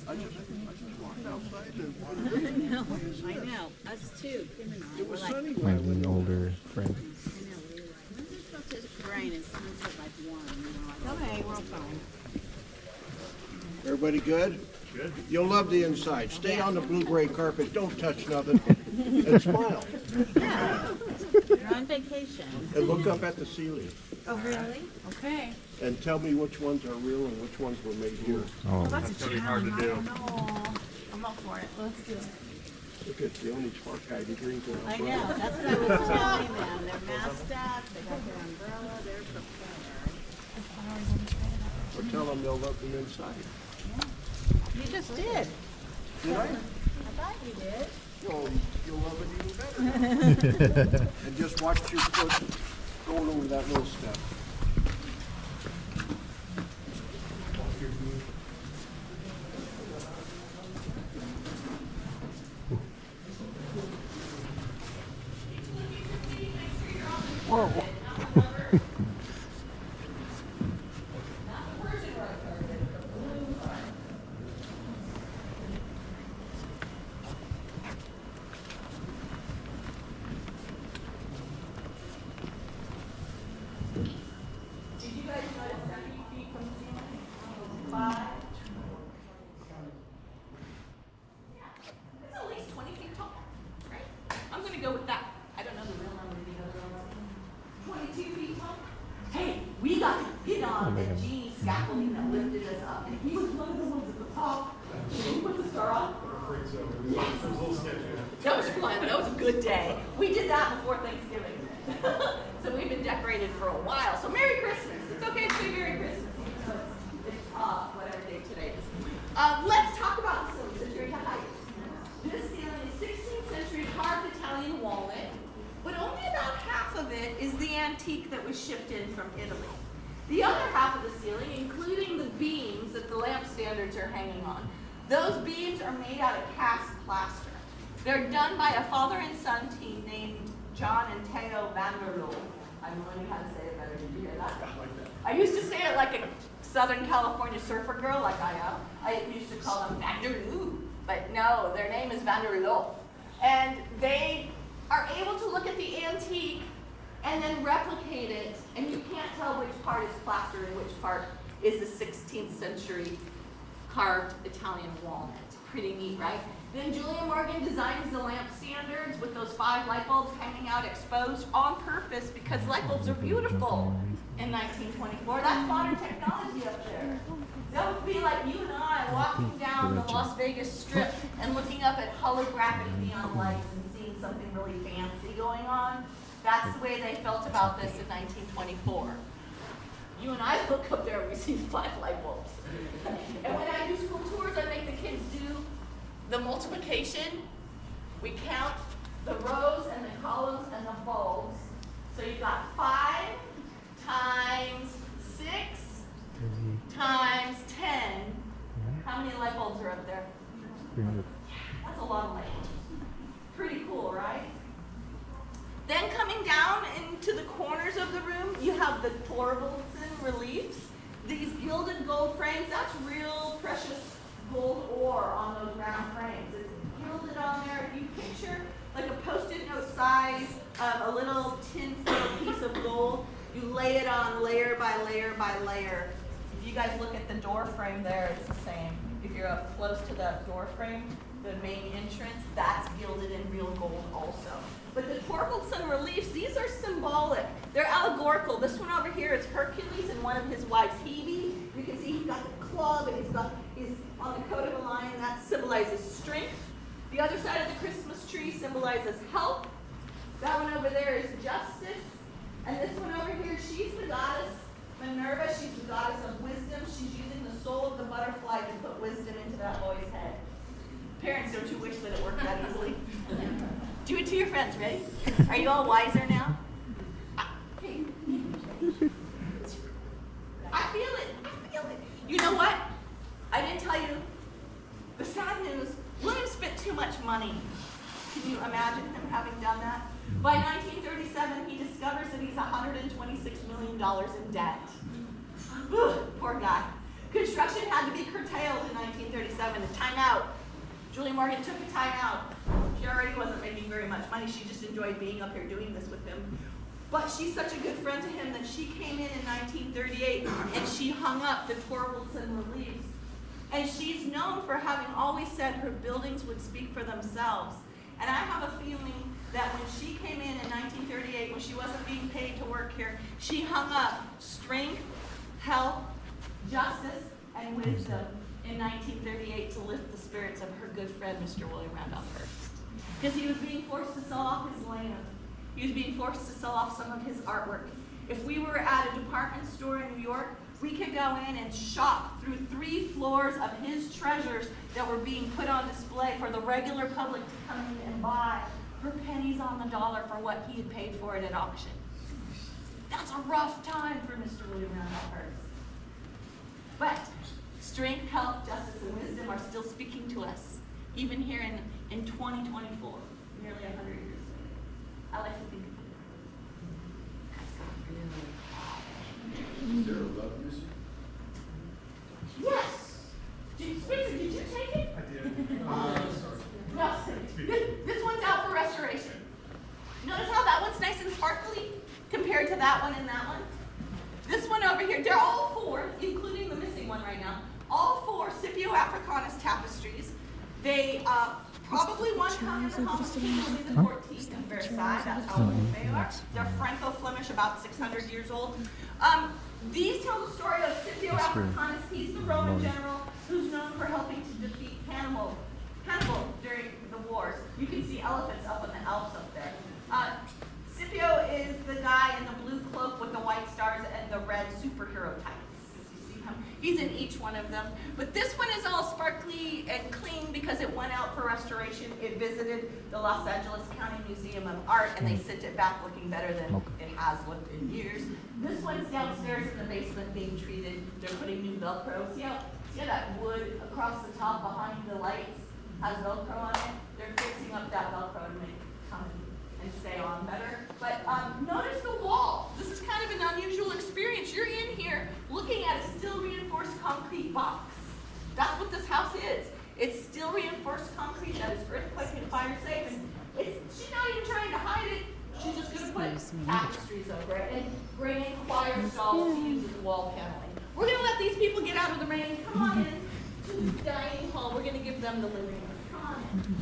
I just walked outside and I know, us too, Kim and I. it was We're like, sunny My when I went out. older friend. I know, we were like, when's it supposed to rain? And someone said like 1, and we were like, okay, we're fine. Everybody good? Good. You'll love the inside. Stay on the blueberry carpet. Don't touch nothing. And smile. You're on vacation. And look up at the ceiling. Oh, really? Okay. And tell me which ones are real and which ones were made here. Oh, That's gonna be hard to do. I'm up for it. Let's do it. Look at the only smart guy to drink in I know, that's what I was telling them. They're masked up, they got their umbrella, they're prepared. Or tell them they'll love the inside. You just did. Did I? I thought you did. Well, you'll love it even better. And just watch your foot going over that little step. whoa. It's at least 20 feet tall, right? I'm gonna go with that. I don't know the real number, do you know the real number? 22 feet tall. Hey, we got hit on that genie scaffolding that lifted us up, and he was one of the ones at the top. Did you put the star on? Yes. That was fun. That was a good day. We did that before Thanksgiving. So we've been decorated for a while. So Merry Christmas. It's okay to say Merry Christmas. It's whatever day today is. Let's talk about the ceiling century heights. This ceiling is 16th century carved Italian walnut, but only about half of it is the antique that was shipped in from Italy. The other half of the ceiling, including the beams that the lamp standards are hanging on, those beams are made out of cast plaster. They're done by a father and son team named John and Theo Vanderloo. I'm learning how to say it better. Did you hear that? I used to say it like a Southern California surfer girl, like I am. I used to call them Vanderloo, but no, their name is Vanderloo. And they are able to look at the antique and then replicate it, and you can't tell which part is plaster and which part is the 16th century carved Italian walnut. Pretty neat, right? Then Julia Morgan designs the lamp standards with those 5 light bulbs hanging out exposed on purpose because light bulbs are beautiful in 1924. That's modern technology up there. That would be like you and I walking down the Las Vegas Strip and looking up at holographic neon lights and seeing something really fancy going on. That's the way they felt about this in 1924. You and I look up there and we see 5 light bulbs. And when I do school tours, I make the kids do the multiplication We count the rows and the columns and the bulbs. So you've got 5 times 6 times 10. How many light bulbs are up there? 300. That's a lot of light bulbs. Pretty cool, right? Then coming down into the corners of the room, you have the Thorvaldsen reliefs. These gilded gold frames, that's real precious gold ore on those round frames. It's gilded on there. If you picture like a Post-it note size, a little tin foil piece of gold, you lay it on layer by layer by layer. If you guys look at the door frame there, it's the same. If you're up close to that door frame, the main entrance, that's gilded in real gold also. But the Thorvaldsen reliefs, these are symbolic. They're allegorical. This one over here is Hercules and one of his wives, Hebe. You can see he's got the club and he's on the coat of a lion. That symbolizes strength. The other side of the Christmas tree symbolizes health. That one over there is justice. And this one over here, she's the goddess Minerva. She's the goddess of wisdom. She's using the soul of the butterfly to put wisdom into that boy's head. Parents, don't you wish that it worked that easily? Do it to your friends, ready? Are you all wiser now? Hey. I feel it. You know what? I didn't tell you. The sad news, William spent too much money. Can you imagine him having done that? By 1937, he discovers that he's $126 million in debt. Poor guy. Construction had to be curtailed in 1937. A timeout. Julie Morgan took a time out. She already wasn't making very much money. She just enjoyed being up here doing this with him. But she's such a good friend to him that she came in 1938 and she hung up the Thorvaldsen reliefs. And she's known for having always said her buildings would speak for themselves. And I have a feeling that when she came in 1938, when she wasn't being paid to work here, she hung up strength, health, justice, and wisdom in 1938 to lift the spirits of her good friend, Mr. William Randolph Hearst. Because he was being forced to sell off his land. He was being forced to sell off some of his artwork. If we were at a department store in New York, we could go in and shop through 3 floors of his treasures that were being put on display for the regular public to come in and buy for pennies on the dollar for what he had paid for it at auction. That's a rough time for Mr. William Randolph Hearst. But strength, health, justice, and wisdom are still speaking to us, even here in 2024, nearly 100 years later. I like to think of it. Is there a love music? Yes! Spencer, did you take it? I did. No, this one's out for restoration. Notice how that one's nice and sparkly compared to that one and that one? This one over here, they're all 4, including the missing one right now, all 4 Scipio Africanus tapestries. They probably one come in the home of King Louis XIV in Versailles. That's how old they are. They're Franco-Flemish, about 600 years old. These tell the story of Scipio Africanus. He's the Roman general who's known for helping to defeat Hannibal during the wars. You can see elephants up in the Alps up there. Scipio is the guy in the blue cloak with the white stars and the red superhero tights. You see him? He's in each one of them. But this one is all sparkly and clean because it went out for restoration. It visited the Los Angeles County Museum of Art, and they sent it back looking better than it has looked in years. This one's downstairs in the basement being treated. They're putting new Velcro. See how that wood across the top behind the lights has Velcro on it? They're fixing up that Velcro to make it come and stay on better. But notice the wall. This is kind of an unusual experience. You're in here looking at a steel reinforced concrete box. That's what this house is. It's steel reinforced concrete that is earthquake and fire safe. And she's not even trying to hide it. She's just going to put tapestries over it and bring in choir stalls to use as wall paneling. We're going to let these people get out of the rain. Come on in to the dining hall. We're going to give them the living room. Come on in.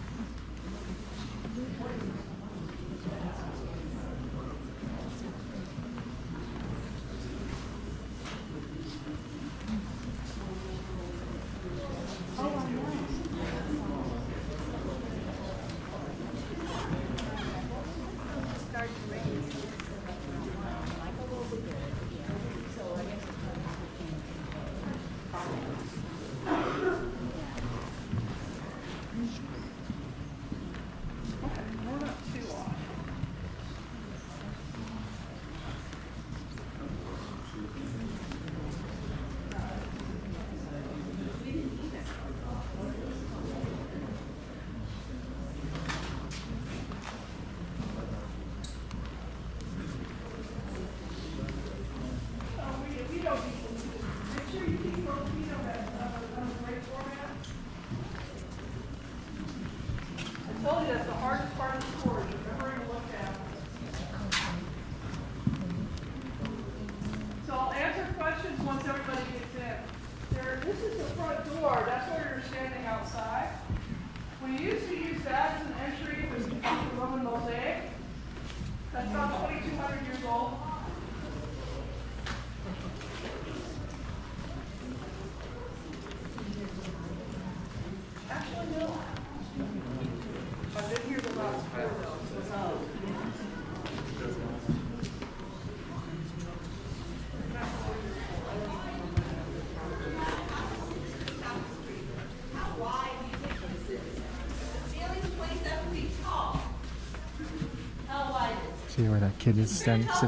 See where that kid is sitting? It's a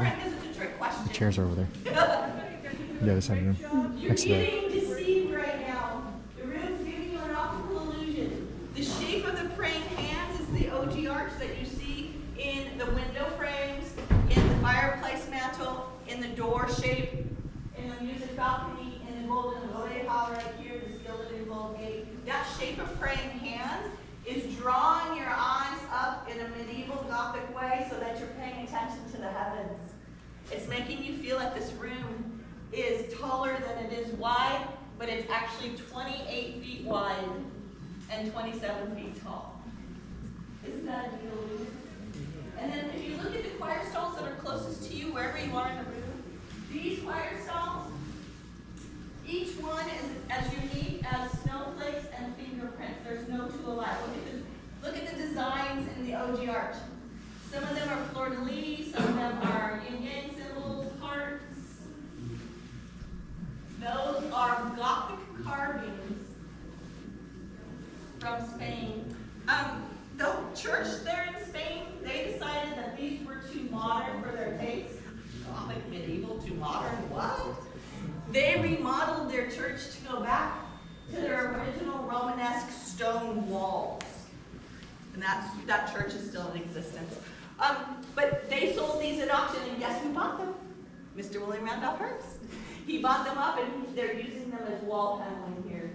trick question. The chairs are over there. The other side of the room. You're Next to that. getting deceived right now. The room's giving you an optical illusion. The shape of the praying hands is the OG arch that you see in the window frames, in the fireplace mantle, in the door shape, in the music balcony, in the golden lode hall right here, the skeleton gold gate. That shape of praying hands is drawing your eyes up in a medieval Gothic way so that you're paying attention to the heavens. It's making you feel like this room is taller than it is wide, but it's actually 28 feet wide and 27 feet tall. Isn't that a deal? And then if you look at the choir stalls that are closest to you, wherever you are in the room, these choir stalls, each one is as unique as snowflakes and fingerprints. There's no two alike. Look at the designs in the OG arch. Some of them are fleur-de-lis, some of them are yin-yang symbols, hearts. Those are Gothic carvings from Spain. The church there in Spain, they decided that these were too modern for their taste. Gothic, medieval, too modern, what? They remodeled their church to go back to their original Romanesque stone walls. And that church is still in existence. But they sold these at auction, and guess who bought them? Mr. William Randolph Hearst. He bought them up, and they're using them as wall paneling here.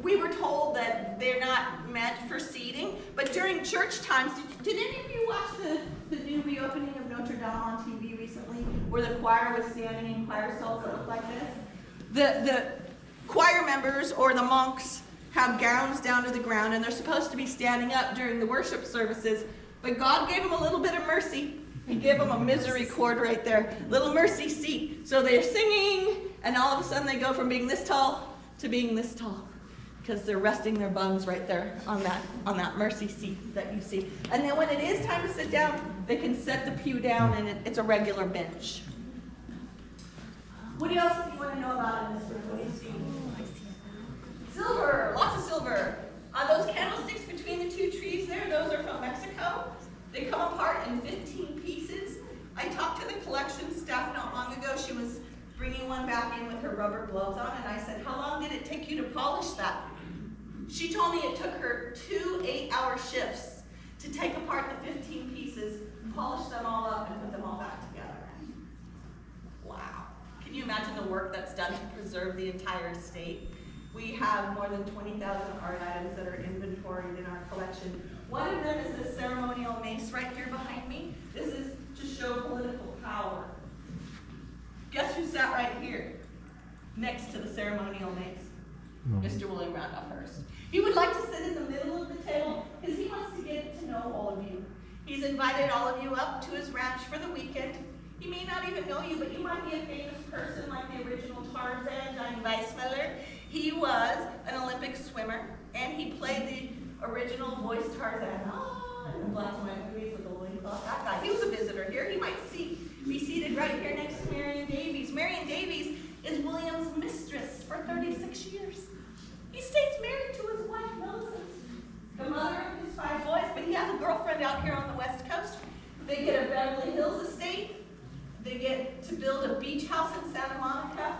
We were told that they're not meant for seating, but during church times, did any of you watch the new reopening of Notre Dame on TV recently, where the choir was standing in choir stalls that look like this? The choir members or the monks have gowns down to the ground, and they're supposed to be standing up during the worship services, but God gave them a little bit of mercy. He gave them a misery cord right there, little mercy seat. So they're singing, and all of a sudden they go from being this tall to being this tall, because they're resting their buns right there on that mercy seat that you see. And then when it is time to sit down, they can set the pew down, and it's a regular bench. What else do you want to know about in this room? What do you see? Silver, lots of silver. Those candlesticks between the two trees there, those are from Mexico. They come apart in 15 pieces. I talked to the collection staff not long ago. She was bringing one back in with her rubber gloves on, and I said, how long did it take you to polish that? She told me it took her 2 8-hour shifts to take apart the 15 pieces, polish them all up, and put them all back together. Wow. Can you imagine the work that's done to preserve the entire estate? We have more than 20,000 art items that are inventoried in our collection. One of them is this ceremonial mace right here behind me. This is to show political power. Guess who sat right here next to the ceremonial mace? Mr. William Randolph Hearst. He would like to sit in the middle of the table because he wants to get to know all of you. He's invited all of you up to his ranch for the weekend. He may not even know you, but you might be a famous person like the original Tarzan, Johnny Weissmuller. He was an Olympic swimmer, and he played the original voice Tarzan. In the black and white movies with the loincloth. That guy, he was a visitor here. He might be seated right here next to Marion Davies. Marion Davies is William's mistress for 36 years. He stays married to his wife, Millicent, the mother of his 5 boys, but he has a girlfriend out here on the West Coast. They get a Beverly Hills estate. They get to build a beach house in Santa Monica.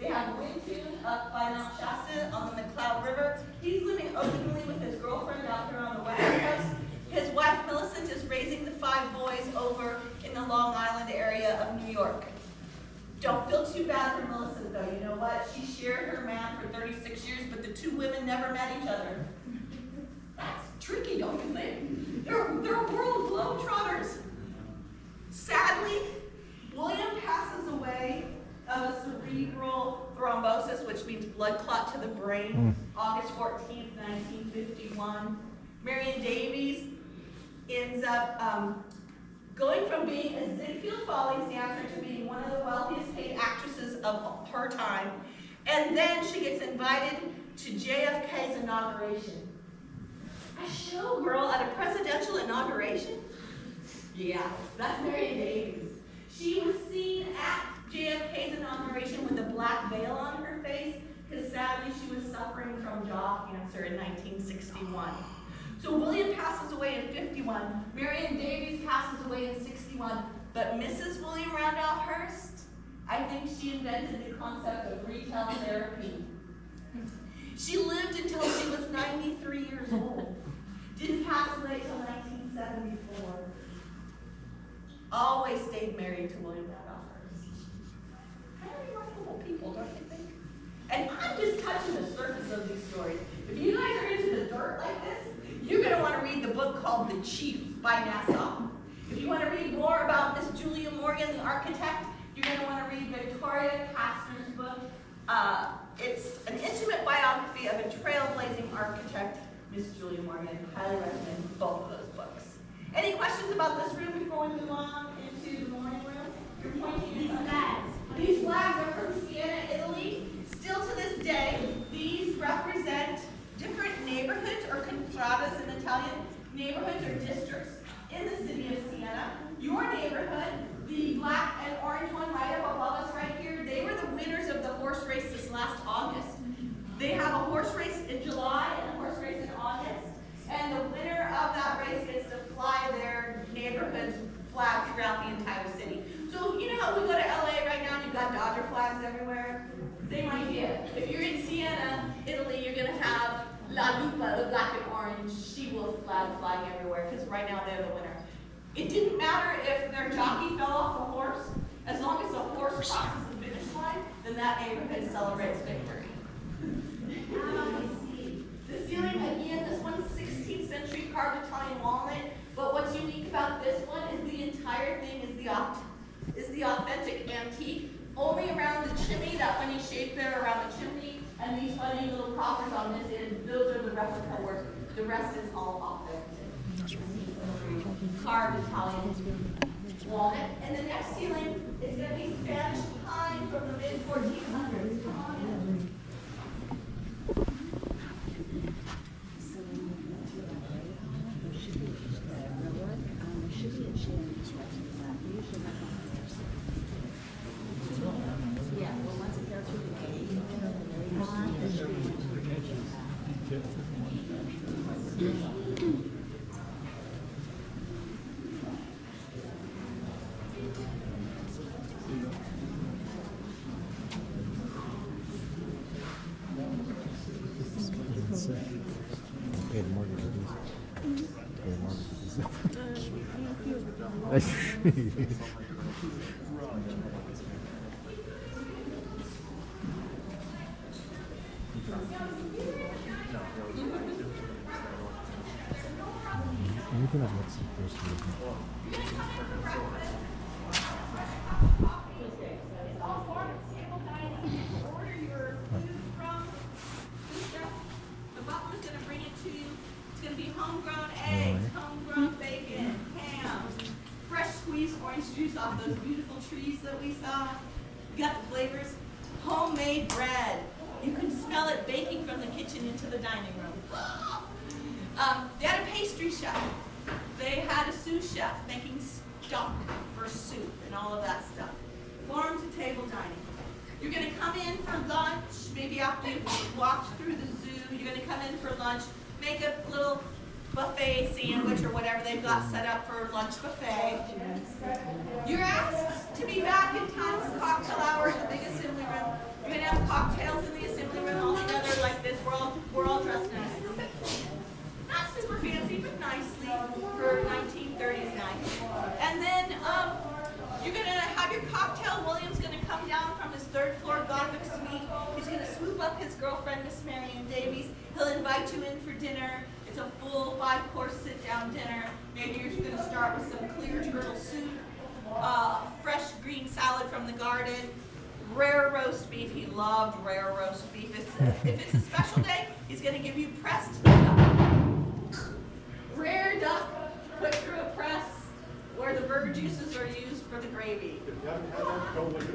They have Neptune up by Mount Shasta on the McCloud River. He's living openly with his girlfriend out here on the West Coast. His wife, Millicent, is raising the 5 boys over in the Long Island area of New York. Don't feel too bad for Millicent, though. You know what? She shared her man for 36 years, but the 2 women never met each other. That's tricky, don't you think? They're world globetrotters. Sadly, William passes away of a cerebral thrombosis, which means blood clot to the brain, August 14th, 1951. Marion Davies ends up going from being a Ziegfeld Follies dancer to being one of the wealthiest paid actresses of her time. And then she gets invited to JFK's inauguration. A showgirl at a presidential inauguration? Yeah, that's Marion Davies. She was seen at JFK's inauguration with a black veil on her face because sadly she was suffering from jaw cancer in 1961. So William passes away in 51. Marion Davies passes away away in 61. But Mrs. William Randolph Hearst, I think she invented the concept of retail therapy. She lived until she was 93 years old. Didn't pass away till 1974. Always stayed married to William Randolph Hearst. Kind of remarkable people, don't you think? And I'm just touching the surface of these stories. If you guys are into the dirt like this, you're going to want to read the book called The Chief by Nassau. If you want to read more about Miss Julia Morgan, the architect, you're going to want to read Victoria Castor's book. It's an intimate biography of a trailblazing architect, Miss Julia Morgan. Highly recommend both of those books. Any questions about this room before we move on into the morning room? You're pointing these flags. These flags are from Siena, Italy. Still to this day, these represent different neighborhoods, or contradas in Italian, neighborhoods or districts in the city of Siena. Your neighborhood, the black and orange one right up above us right here, they were the winners of the horse race this last August. They have a horse race in July and a horse race in August, and the winner of that race gets to fly their neighborhood's flag throughout the entire city. So you know how we go to LA right now and you've got Dodger flags everywhere? Same idea. If you're in Siena, Italy, you're going to have La Lupa, the black and orange she-wolf flag flying everywhere, because right now they're the winner. It didn't matter if their jockey fell off the horse. As long as the horse crosses the finish line, then that neighborhood celebrates victory. The ceiling, again, this one's 16th century carved Italian walnut, but what's unique about this one is the entire thing is the authentic antique. Only around the chimney, that funny shape there around the chimney, and these funny little coffers on this end, those are the replica work. The rest is all authentic. Carved Italian walnut. And the next ceiling is going to be Spanish pine from the mid-1400s. Come on in. Paid mortgage for these. Paid mortgage for these. Anything that looks supposed to be. Homegrown eggs, homegrown bacon, ham, fresh squeezed orange juice off those beautiful trees that we saw. You got the flavors. Homemade bread. You can smell it baking from the kitchen into the dining room. They had a pastry chef. They had a sous chef making stock for soup and all of that stuff. Farm to table dining. You're going to come in for lunch, maybe after you've walked through the zoo, you're going to come in for lunch, make a little buffet sandwich or whatever they've got set up for lunch buffet. You're asked to be back in time for cocktail hour in the big assembly room. You're going to have cocktails in the assembly room all together like this. We're all dressed nice. Not super fancy, but nicely for 1930s night. And then you're going to have your cocktail. William's going to come down from his third floor Gothic suite. He's going to swoop up his girlfriend, Miss Marion Davies. He'll invite you in for dinner. It's a full 5-course sit-down dinner. Maybe you're going to start with some clear turtle soup, fresh green salad from the garden, rare roast beef. He loved rare roast beef. If it's a special day, he's going to give you pressed duck. Rare duck put through a press where the burger juices are used for the gravy. If you haven't had that, go look it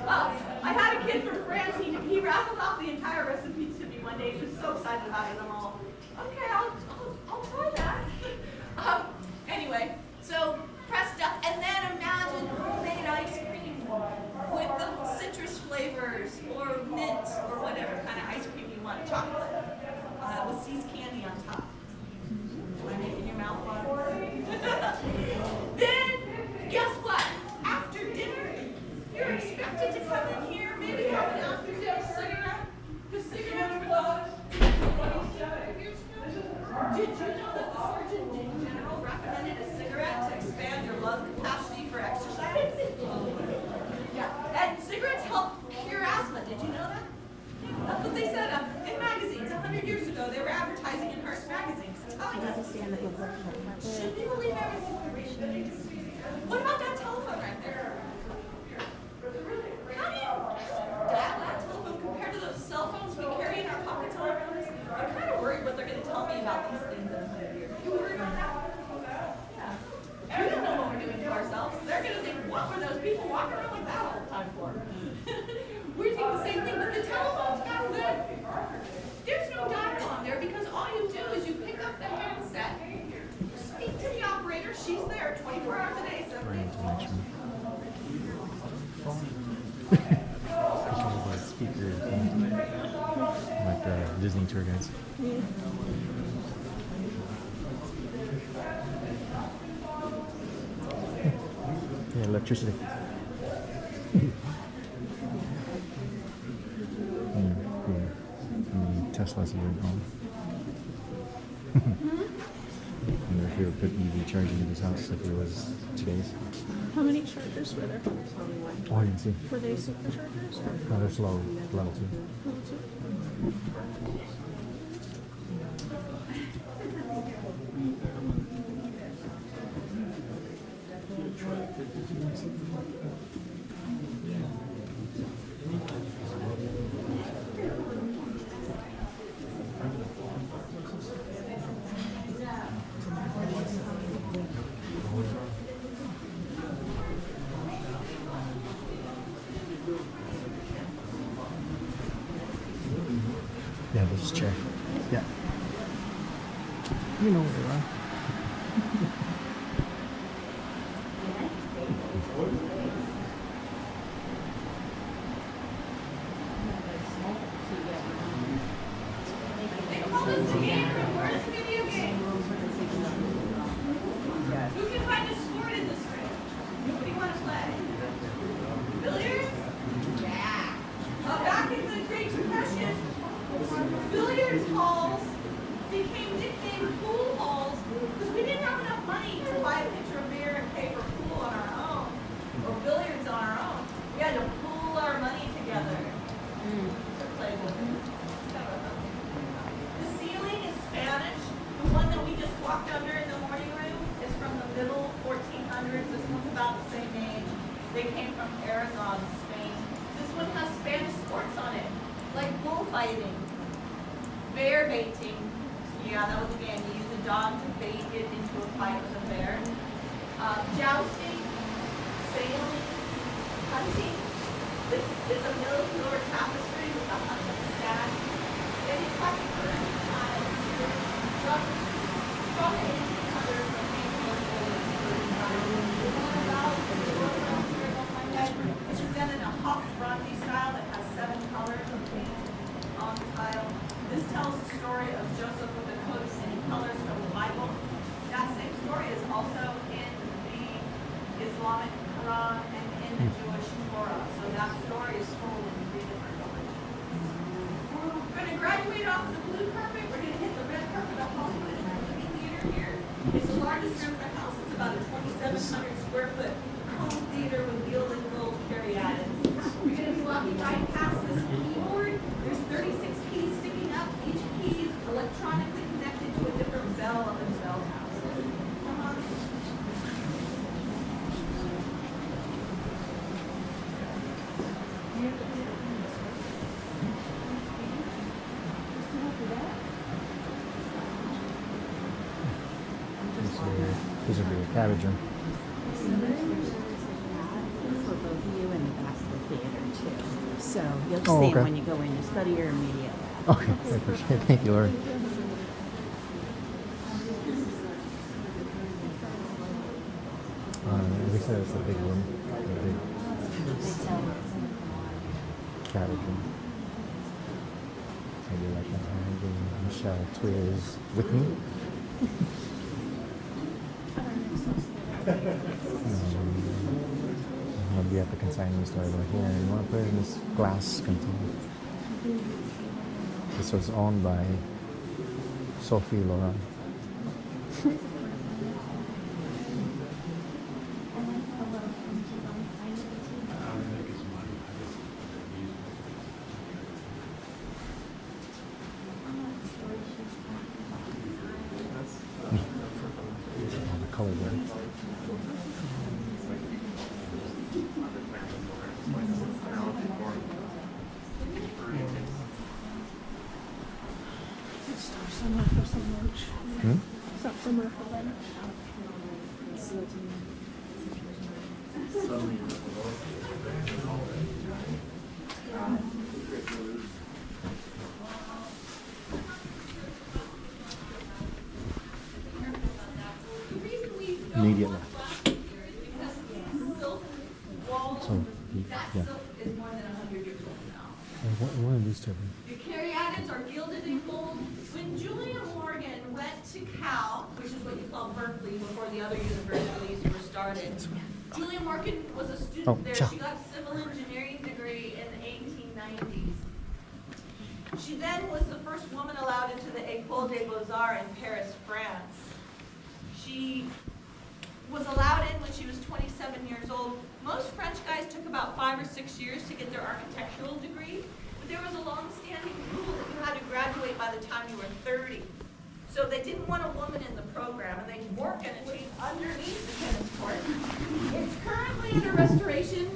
up. I had a kid from France. He rattled off the entire recipe to me one day. He was so excited about it. I'm all, okay, I'll try that. Anyway, so pressed duck, and then imagine homemade ice cream with the citrus flavors or mint or whatever kind of ice cream you want, chocolate with seized candy on top. Am I making your mouth water? Then Should people leave everything for reassurance? What about that telephone right there? How do you dial that telephone compared to those cell phones we carry in our pockets all around us? I'm kind of worried what they're going to tell me about these things in 100 years. You worried about that? Yeah. We don't know what we're doing to ourselves. They're going to think, what were those people walking around with that all the time for? We think the same thing, but the telephone's got good. There's no dial on there because all you do is you pick up the handset, speak to the operator, she's there 24 hours a day, 7 days a week. Like speakers, like Disney tour guides. Yeah, electricity. Tesla's even home. I wonder if we would put EV charging in his house if it was today's. How many chargers were there? Oh, I didn't see. Were they superchargers? Or? No, there's level 2. Level two? Yeah, this chair. Yeah. You know where they are. Who can find a sport in this room? What do you want to play? Billiards? Yeah. Back in the Great Depression, billiards halls became nicknamed pool halls because we didn't have enough money to buy a pitcher of beer and pay for pool on our own, or billiards on our own. We had to pool our money together to play billiards. The ceiling is Spanish. The one that we just walked under in the morning room is from the middle 1400s. This one's about the same age. They came from Aragon, Spain. This one has Spanish sports on it, like bullfighting, bear baiting. Yeah, that was a game. You use a dog to bait it into a fight with a bear. Jousting, sailing, hunting. This is a middle tapestry with a hunting stash. Then it's like a curtain tile. From the 1800s, the It's done in a hot bronze style that has 7 colors of paint on the tile. This tells the story of Joseph with the coat of many colors from the Bible. That same story is also in the Islamic Quran and in the Jewish Torah. So that story is told in 3 different religions. We're going to graduate off the blue carpet. We're going to hit the red carpet of Hollywood and the movie theater here. It's the largest room in the house. It's about a 2,700 square foot home theater with gilded gold caryatids. You're going to be walking right past this keyboard. There's 36 keys sticking up. Each key is electronically connected to a different bell of the bell house. This would be a cabbage room. This will go view in the back of the theater too. So you'll Oh, see okay. them when you go in to study your media lab. Okay, I appreciate it. Thank you, Lori. We said it's a big room. A big cabbage room. Maybe like that. Michelle Twiz with me. I'll be at the consignment store over here. You want to put it in this glass container. This was owned by Sophie Laurent. there. Stop somewhere for some lunch. Hmm? Stop somewhere for lunch. Immediate left. So, yeah. What are these two? The caryatids are gilded and gold. When Julia Morgan went to Cal, which is what you call Berkeley before the other universities were started, Julia Morgan was a student there. She got a civil engineering degree in the 1890s. She then was the first woman allowed into the École des Beaux-Arts in Paris, France. She was allowed in when she was 27 years old. Most French guys took about 5 or 6 years to get their architectural degree, but there was a long-standing rule that you had to graduate by the time you were 30. So they didn't want a woman in the program, and they weren't going to change underneath the tennis court. It's currently under restoration.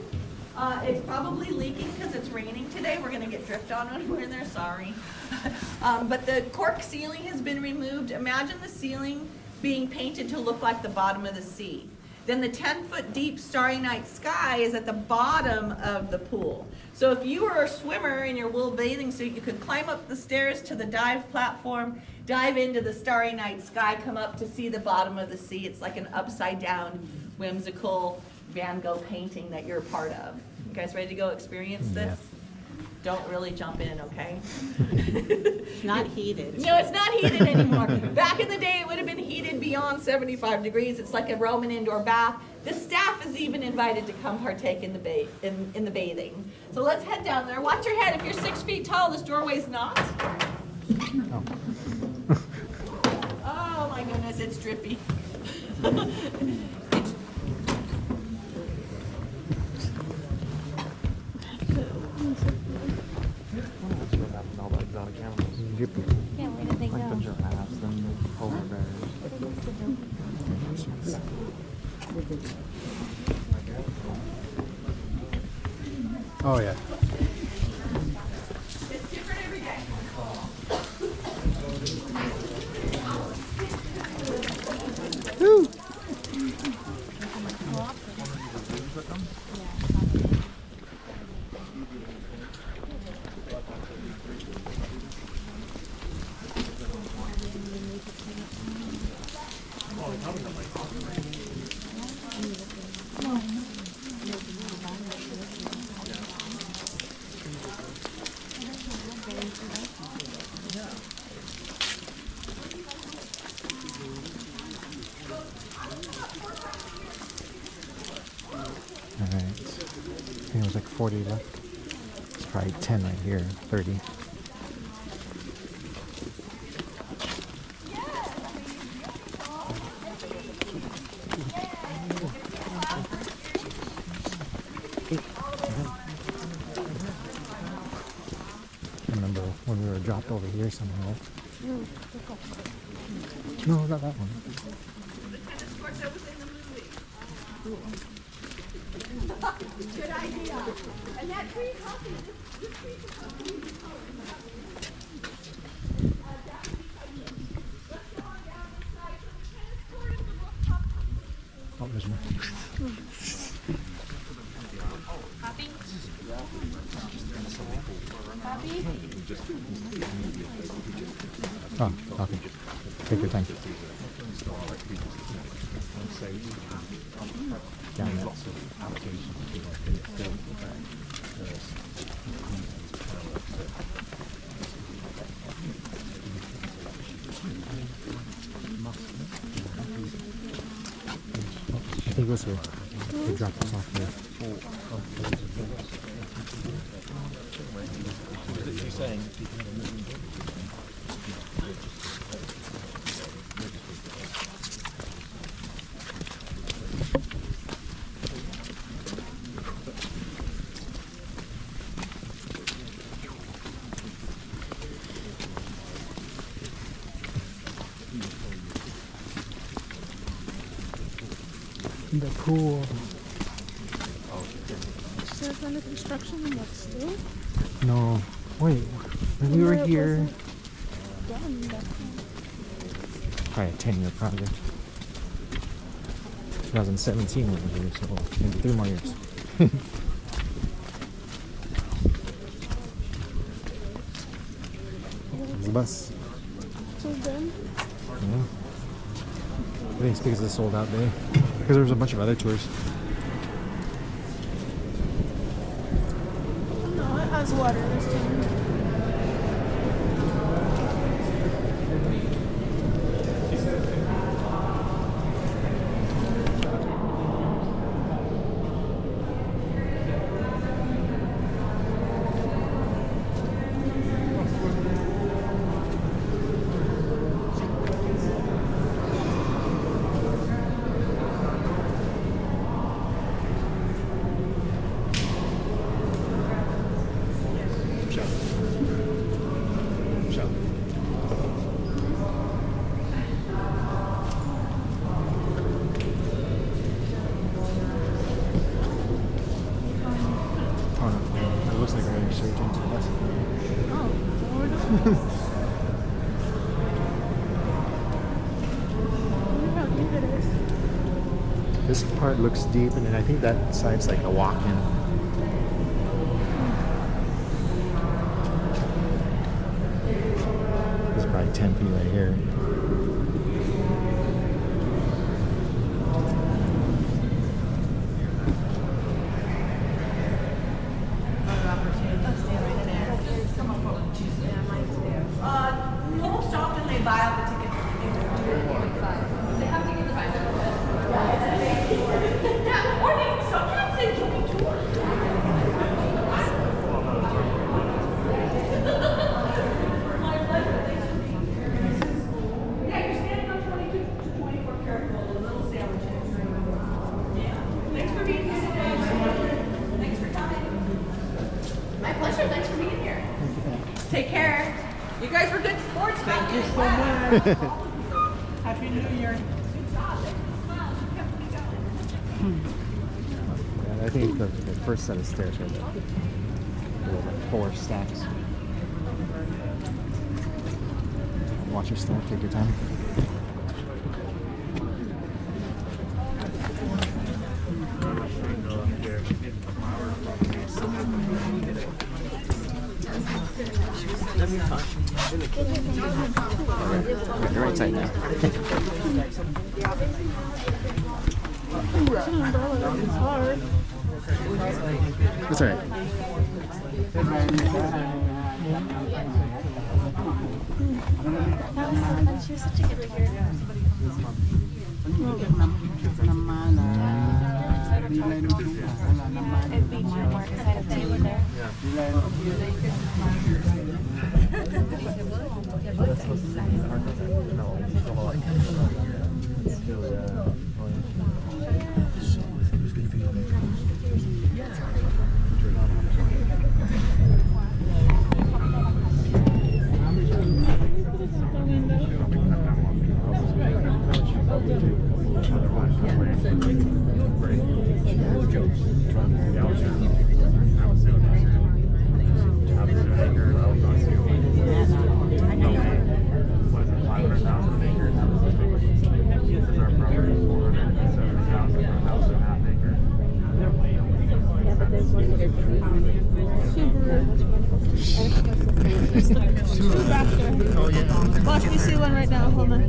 It's probably leaking because it's raining today. We're going to get drift on when we're in there, sorry. But the cork ceiling has been removed. Imagine the ceiling being painted to look like the bottom of the sea. Then the 10-foot deep starry night sky is at the bottom of the pool. So if you were a swimmer in your wool bathing suit, you could climb up the stairs to the dive platform, dive into the starry night sky, come up to see the bottom of the sea. It's like an upside down, whimsical Van Gogh painting that you're a part of. You guys ready to go experience this? Don't really jump in, okay? It's not heated. No, it's not heated anymore. Back in the day, it would have been heated beyond 75 degrees. It's like a Roman indoor bath. The staff is even invited to come partake in the bathing. So let's head down there. Watch your head. If you're 6 feet tall, this doorway's not. Oh my goodness, it's drippy. Yeah, where did they go? Oh yeah. It's different every day. Woo! Alright, I think it was like 40 left. It's probably 10 right here, 30. I remember when we were dropped over here somehow. No, not that one. Good idea. And that tree coffee, this tree is supposed to be the color. Let's go on down this side. So the tennis court is the rooftop. Oh, there's more. Happy? Oh, okay. Take your time. Yeah, I think it was here. They dropped us off here. What is she saying? The pool. Says under construction and what's still No. Wait, when we were here. done. Probably a 10-year project. 2017 we were here, so maybe 3 more years. There's the bus. So done. Yeah. I think it's because it's a sold out day. Because there was a bunch of other tours. No, it has water this time. This part looks deep, and then I think that side's like a walk-in. This is probably 10 feet right here. Most often they buy out the ticket. They have to get the buy. Yeah, or they sometimes they join tour. My pleasure. Yeah, you're standing on 22 to 24 karat gold, a little sandwiches. Yeah. Thanks for being here today. Thanks for coming. My pleasure. Thanks for being here. Take care. You guys were good sports. Thank you so much. Happy New Year. Yeah, I think the first set of stairs are like 4 stacks. Watch your step, take your time. You're right side now. It's an umbrella. It's hard. That's alright. She was such a good rigger. It'd be more excited if you were there. Watch me see one right now. Hold on.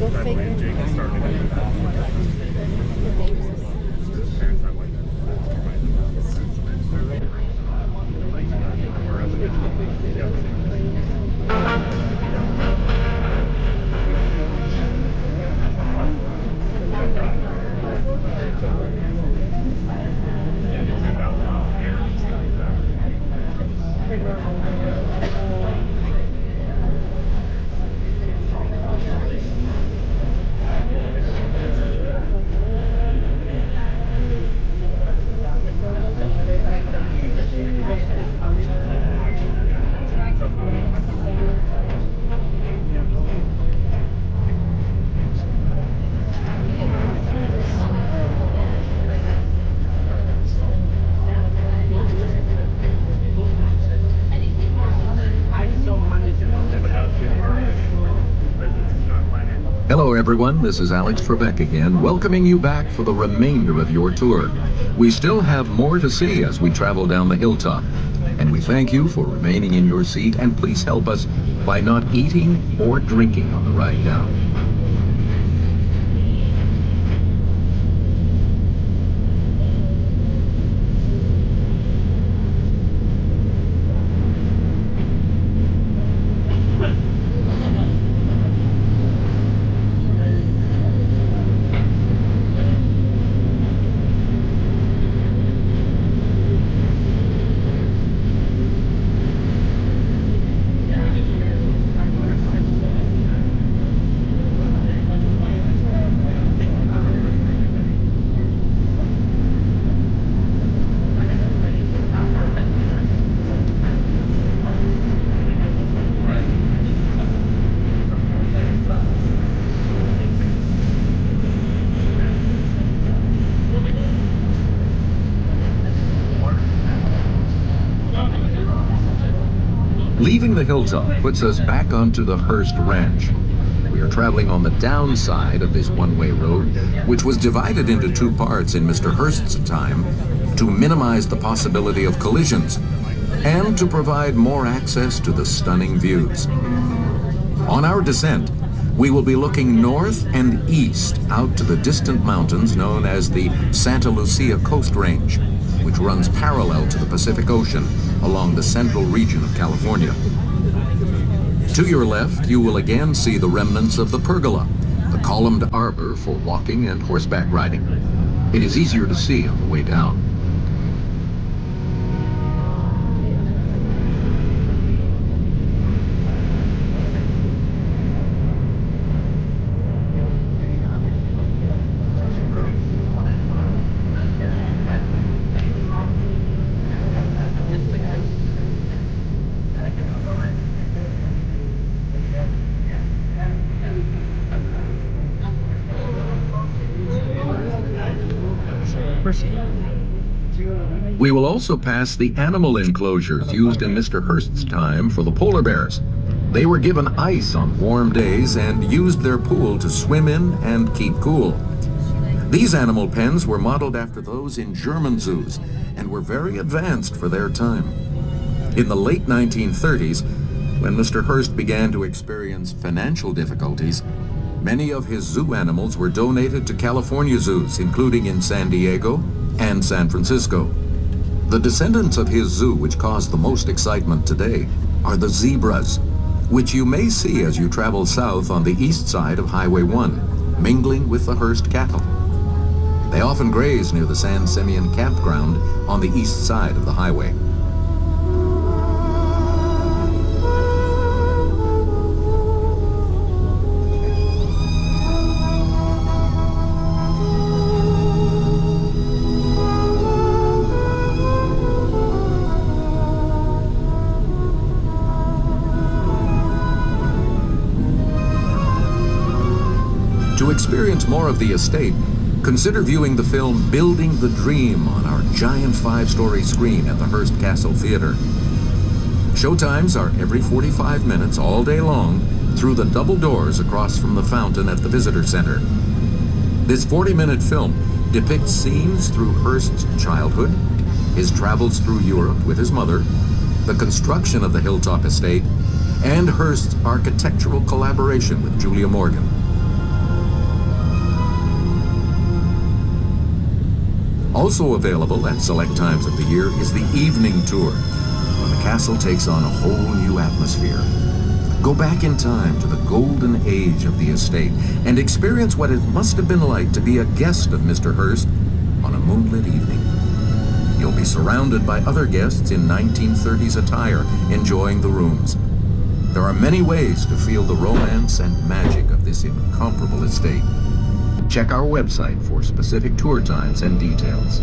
Go figure. everyone. This is Alex Trebek again, welcoming you back for the remainder of your tour. We still have more to see as we travel down the hilltop. And we thank you for remaining in your seat, and please help us by not eating or drinking on the ride down. Leaving the hilltop puts us back onto the Hearst Ranch. We are traveling on the downside of this one-way road, which was divided into two parts in Mr. Hearst's time to minimize the possibility of collisions and to provide more access to the stunning views. On our descent, we will be looking north and east out to the distant mountains known as the Santa Lucia Coast Range, which runs parallel to the Pacific Ocean along the central region of California. To your left, you will again see the remnants of the pergola, the columned arbor for walking and horseback riding. It is easier to see on the way down. We will also pass the animal enclosures used in Mr. Hearst's time for the polar bears. They were given ice on warm days and used their pool to swim in and keep cool. These animal pens were modeled after those in German zoos and were very advanced for their time. In the late 1930s, when Mr. Hearst began to experience financial difficulties, many of his zoo animals were donated to California zoos, including in San Diego and San Francisco. The descendants of his zoo which cause the most excitement today are the zebras, which you may see as you travel south on the east side of Highway 1, mingling with the Hearst cattle. They often graze near the San Simeon campground on the east side of the highway. To experience more of the estate, consider viewing the film Building the Dream on our giant 5-story screen at the Hearst Castle Theater. Showtimes are every 45 minutes all day long through the double doors across from the fountain at the visitor center. This 40-minute film depicts scenes through Hearst's childhood, his travels through Europe with his mother, the construction of the Hilltop Estate, and Hearst's architectural collaboration with Julia Morgan. Also available at select times of the year is the evening tour, when the castle takes on a whole new atmosphere. Go back in time to the golden age of the estate and experience what it must have been like to be a guest of Mr. Hearst on a moonlit evening. You'll be surrounded by other guests in 1930s attire, enjoying the rooms. There are many ways to feel the romance and magic of this incomparable estate. Check our website for specific tour times and details.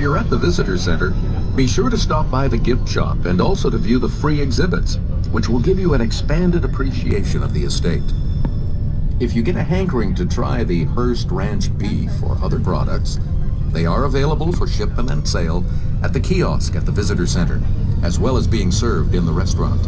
you're at the visitor center, be sure to stop by the gift shop and also to view the free exhibits, which will give you an expanded appreciation of the estate. If you get a hankering to try the Hearst Ranch beef or other products, they are available for shipment and sale at the kiosk at the visitor center, as well as being served in the restaurant.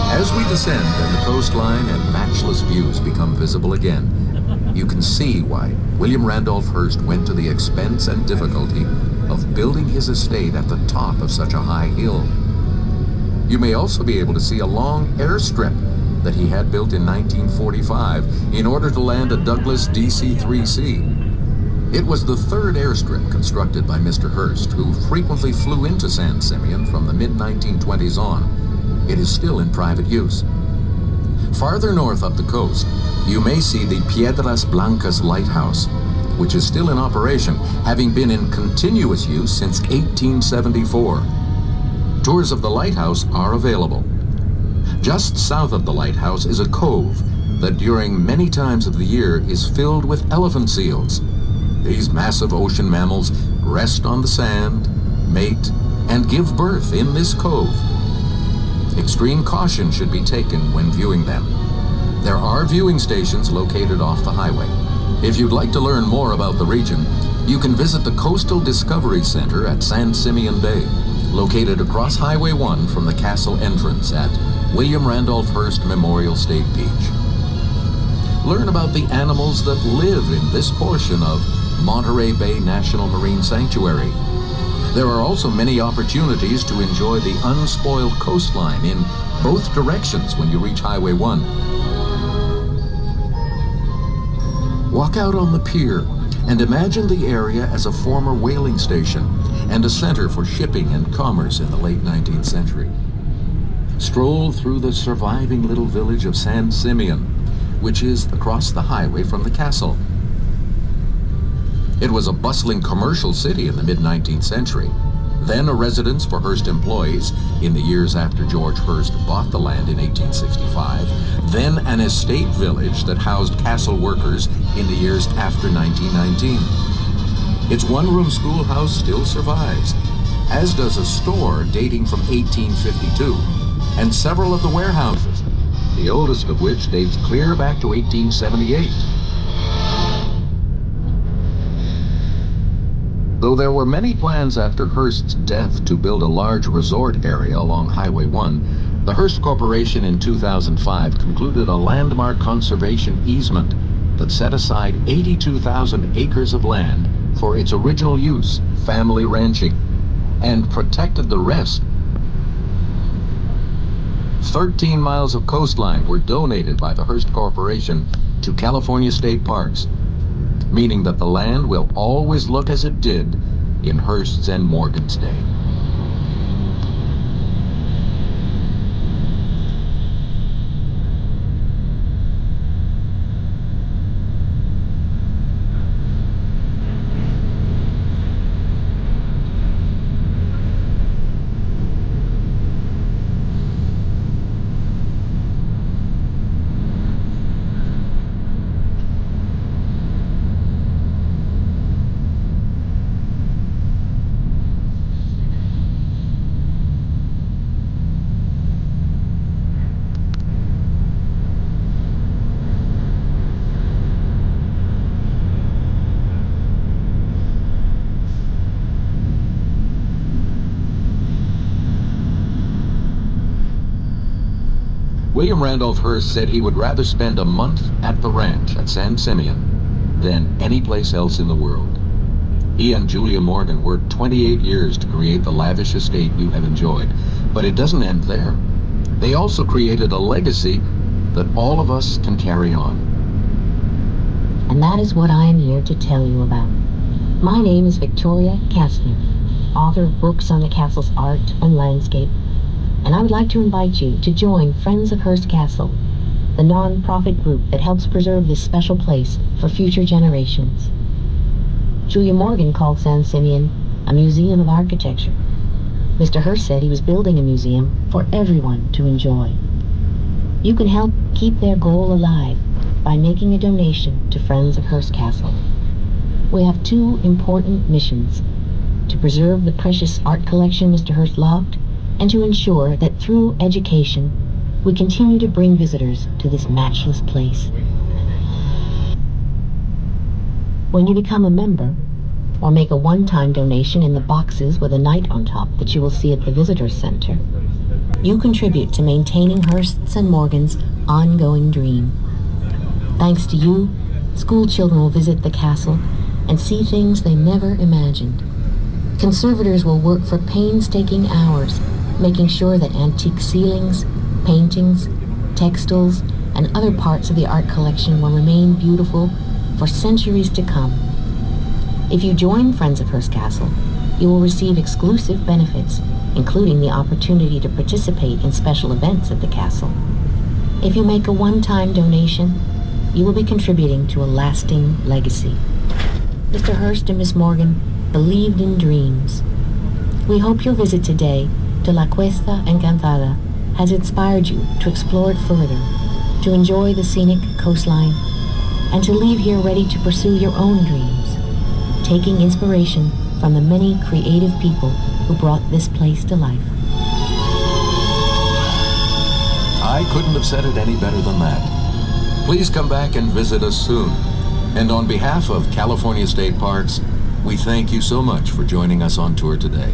As we descend and the coastline and matchless views become visible again, you can see why William Randolph Hearst went to the expense and difficulty of building his estate at the top of such a high hill. You may also be able to see a long airstrip that he had built in 1945 in order to land a Douglas DC-3C. It was the third airstrip constructed by Mr. Hearst, who frequently flew into San Simeon from the mid-1920s on. It is still in private use. Farther north up the coast, you may see the Piedras Blancas Lighthouse, which is still in operation, having been in continuous use since 1874. Tours of the lighthouse are available. Just south of the lighthouse is a cove that during many times of the year is filled with elephant seals. These massive ocean mammals rest on the sand, mate, and give birth in this cove. Extreme caution should be taken when viewing them. There are viewing stations located off the highway. If you'd like to learn more about the region, you can visit the Coastal Discovery Center at San Simeon Bay, located across Highway 1 from the castle entrance at William Randolph Hearst Memorial State Beach. Learn about the animals that live in this portion of Monterey Bay National Marine Sanctuary. There are also many opportunities to enjoy the unspoiled coastline in both directions when you reach Highway 1. Walk out on the pier and imagine the area as a former whaling station and a center for shipping and commerce in the late 19th century. Stroll through the surviving little village of San Simeon, which is across the highway from the castle. It was a bustling commercial city in the mid-19th century, then a residence for Hearst employees in the years after George Hearst bought the land in 1865, then an estate village that housed castle workers in the years after 1919. Its one-room schoolhouse still survives, as does a store dating from 1852, and several of the warehouses, the oldest of which dates clear back to 1878. Though there were many plans after Hearst's death to build a large resort area along Highway 1, the Hearst Corporation in 2005 concluded a landmark conservation easement that set aside 82,000 acres of land for its original use, family ranching, and protected the rest. 13 miles of coastline were donated by the Hearst Corporation to California State Parks, meaning that the land will always look as it did in Hearst's and Morgan's day. William Randolph Hearst said he would rather spend a month at the ranch at San Simeon than any place else in the world. He and Julia Morgan worked 28 years to create the lavish estate you have enjoyed, but it doesn't end there. They also created a legacy that all of us can carry on. and that is what I am here to tell you about. My name is Victoria Kastner, author of books on the castle's art and landscape, and I would like to invite you to join Friends of Hearst Castle, the non-profit group that helps preserve this special place for future generations. Julia Morgan called San Simeon a museum of architecture. Mr. Hearst said he was building a museum for everyone to enjoy. You can help keep their goal alive by making a donation to Friends of Hearst Castle. We have two important missions: to preserve the precious art collection Mr. Hearst loved, and to ensure that through education, we continue to bring visitors to this matchless place. When you become a member, or make a one-time donation in the boxes with a knight on top that you will see at the Visitor Center, you contribute to maintaining Hearst's and Morgan's ongoing dream. Thanks to you, school children will visit the castle and see things they never imagined. Conservators will work for painstaking hours, making sure that antique ceilings, paintings, textiles, and other parts of the art collection will remain beautiful for centuries to come. If you join Friends of Hearst Castle, you will receive exclusive benefits, including the opportunity to participate in special events at the castle. If you make a one-time donation, you will be contributing to a lasting legacy. Mr. Hearst and Miss Morgan believed in dreams. We hope your visit today to La Cuesta Encantada has inspired you to explore it further, to enjoy the scenic coastline, and to leave here ready to pursue your own dreams, taking inspiration from the many creative people who brought this place to life. I couldn't have said it any better than that. Please come back and visit us soon. And on behalf of California State Parks, we thank you so much for joining us on tour today.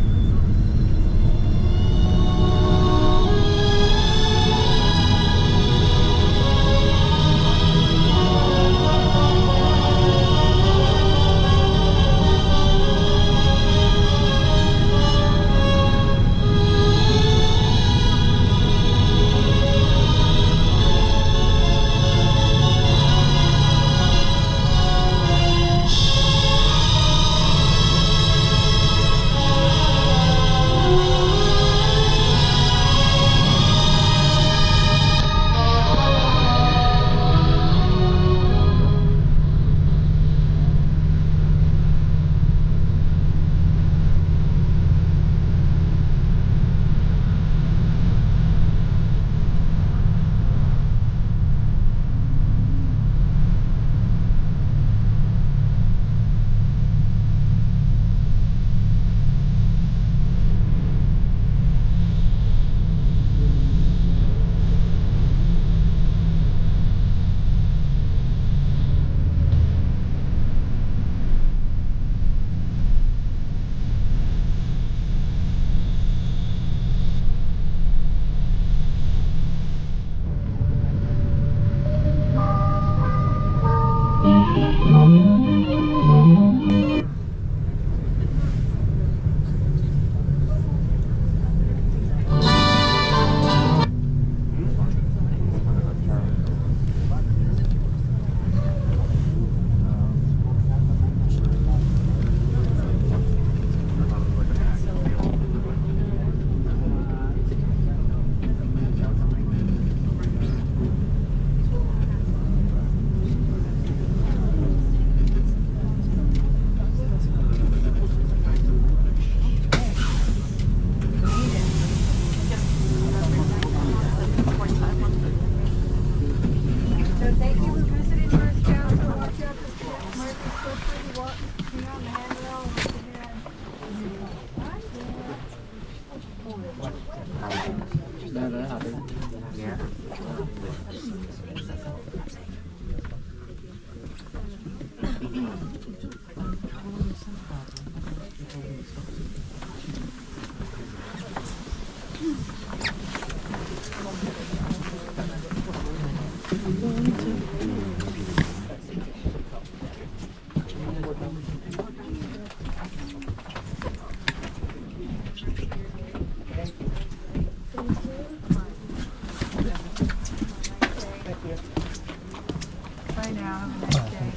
Bye now. Have a nice day.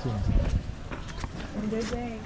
See ya. Have a good day.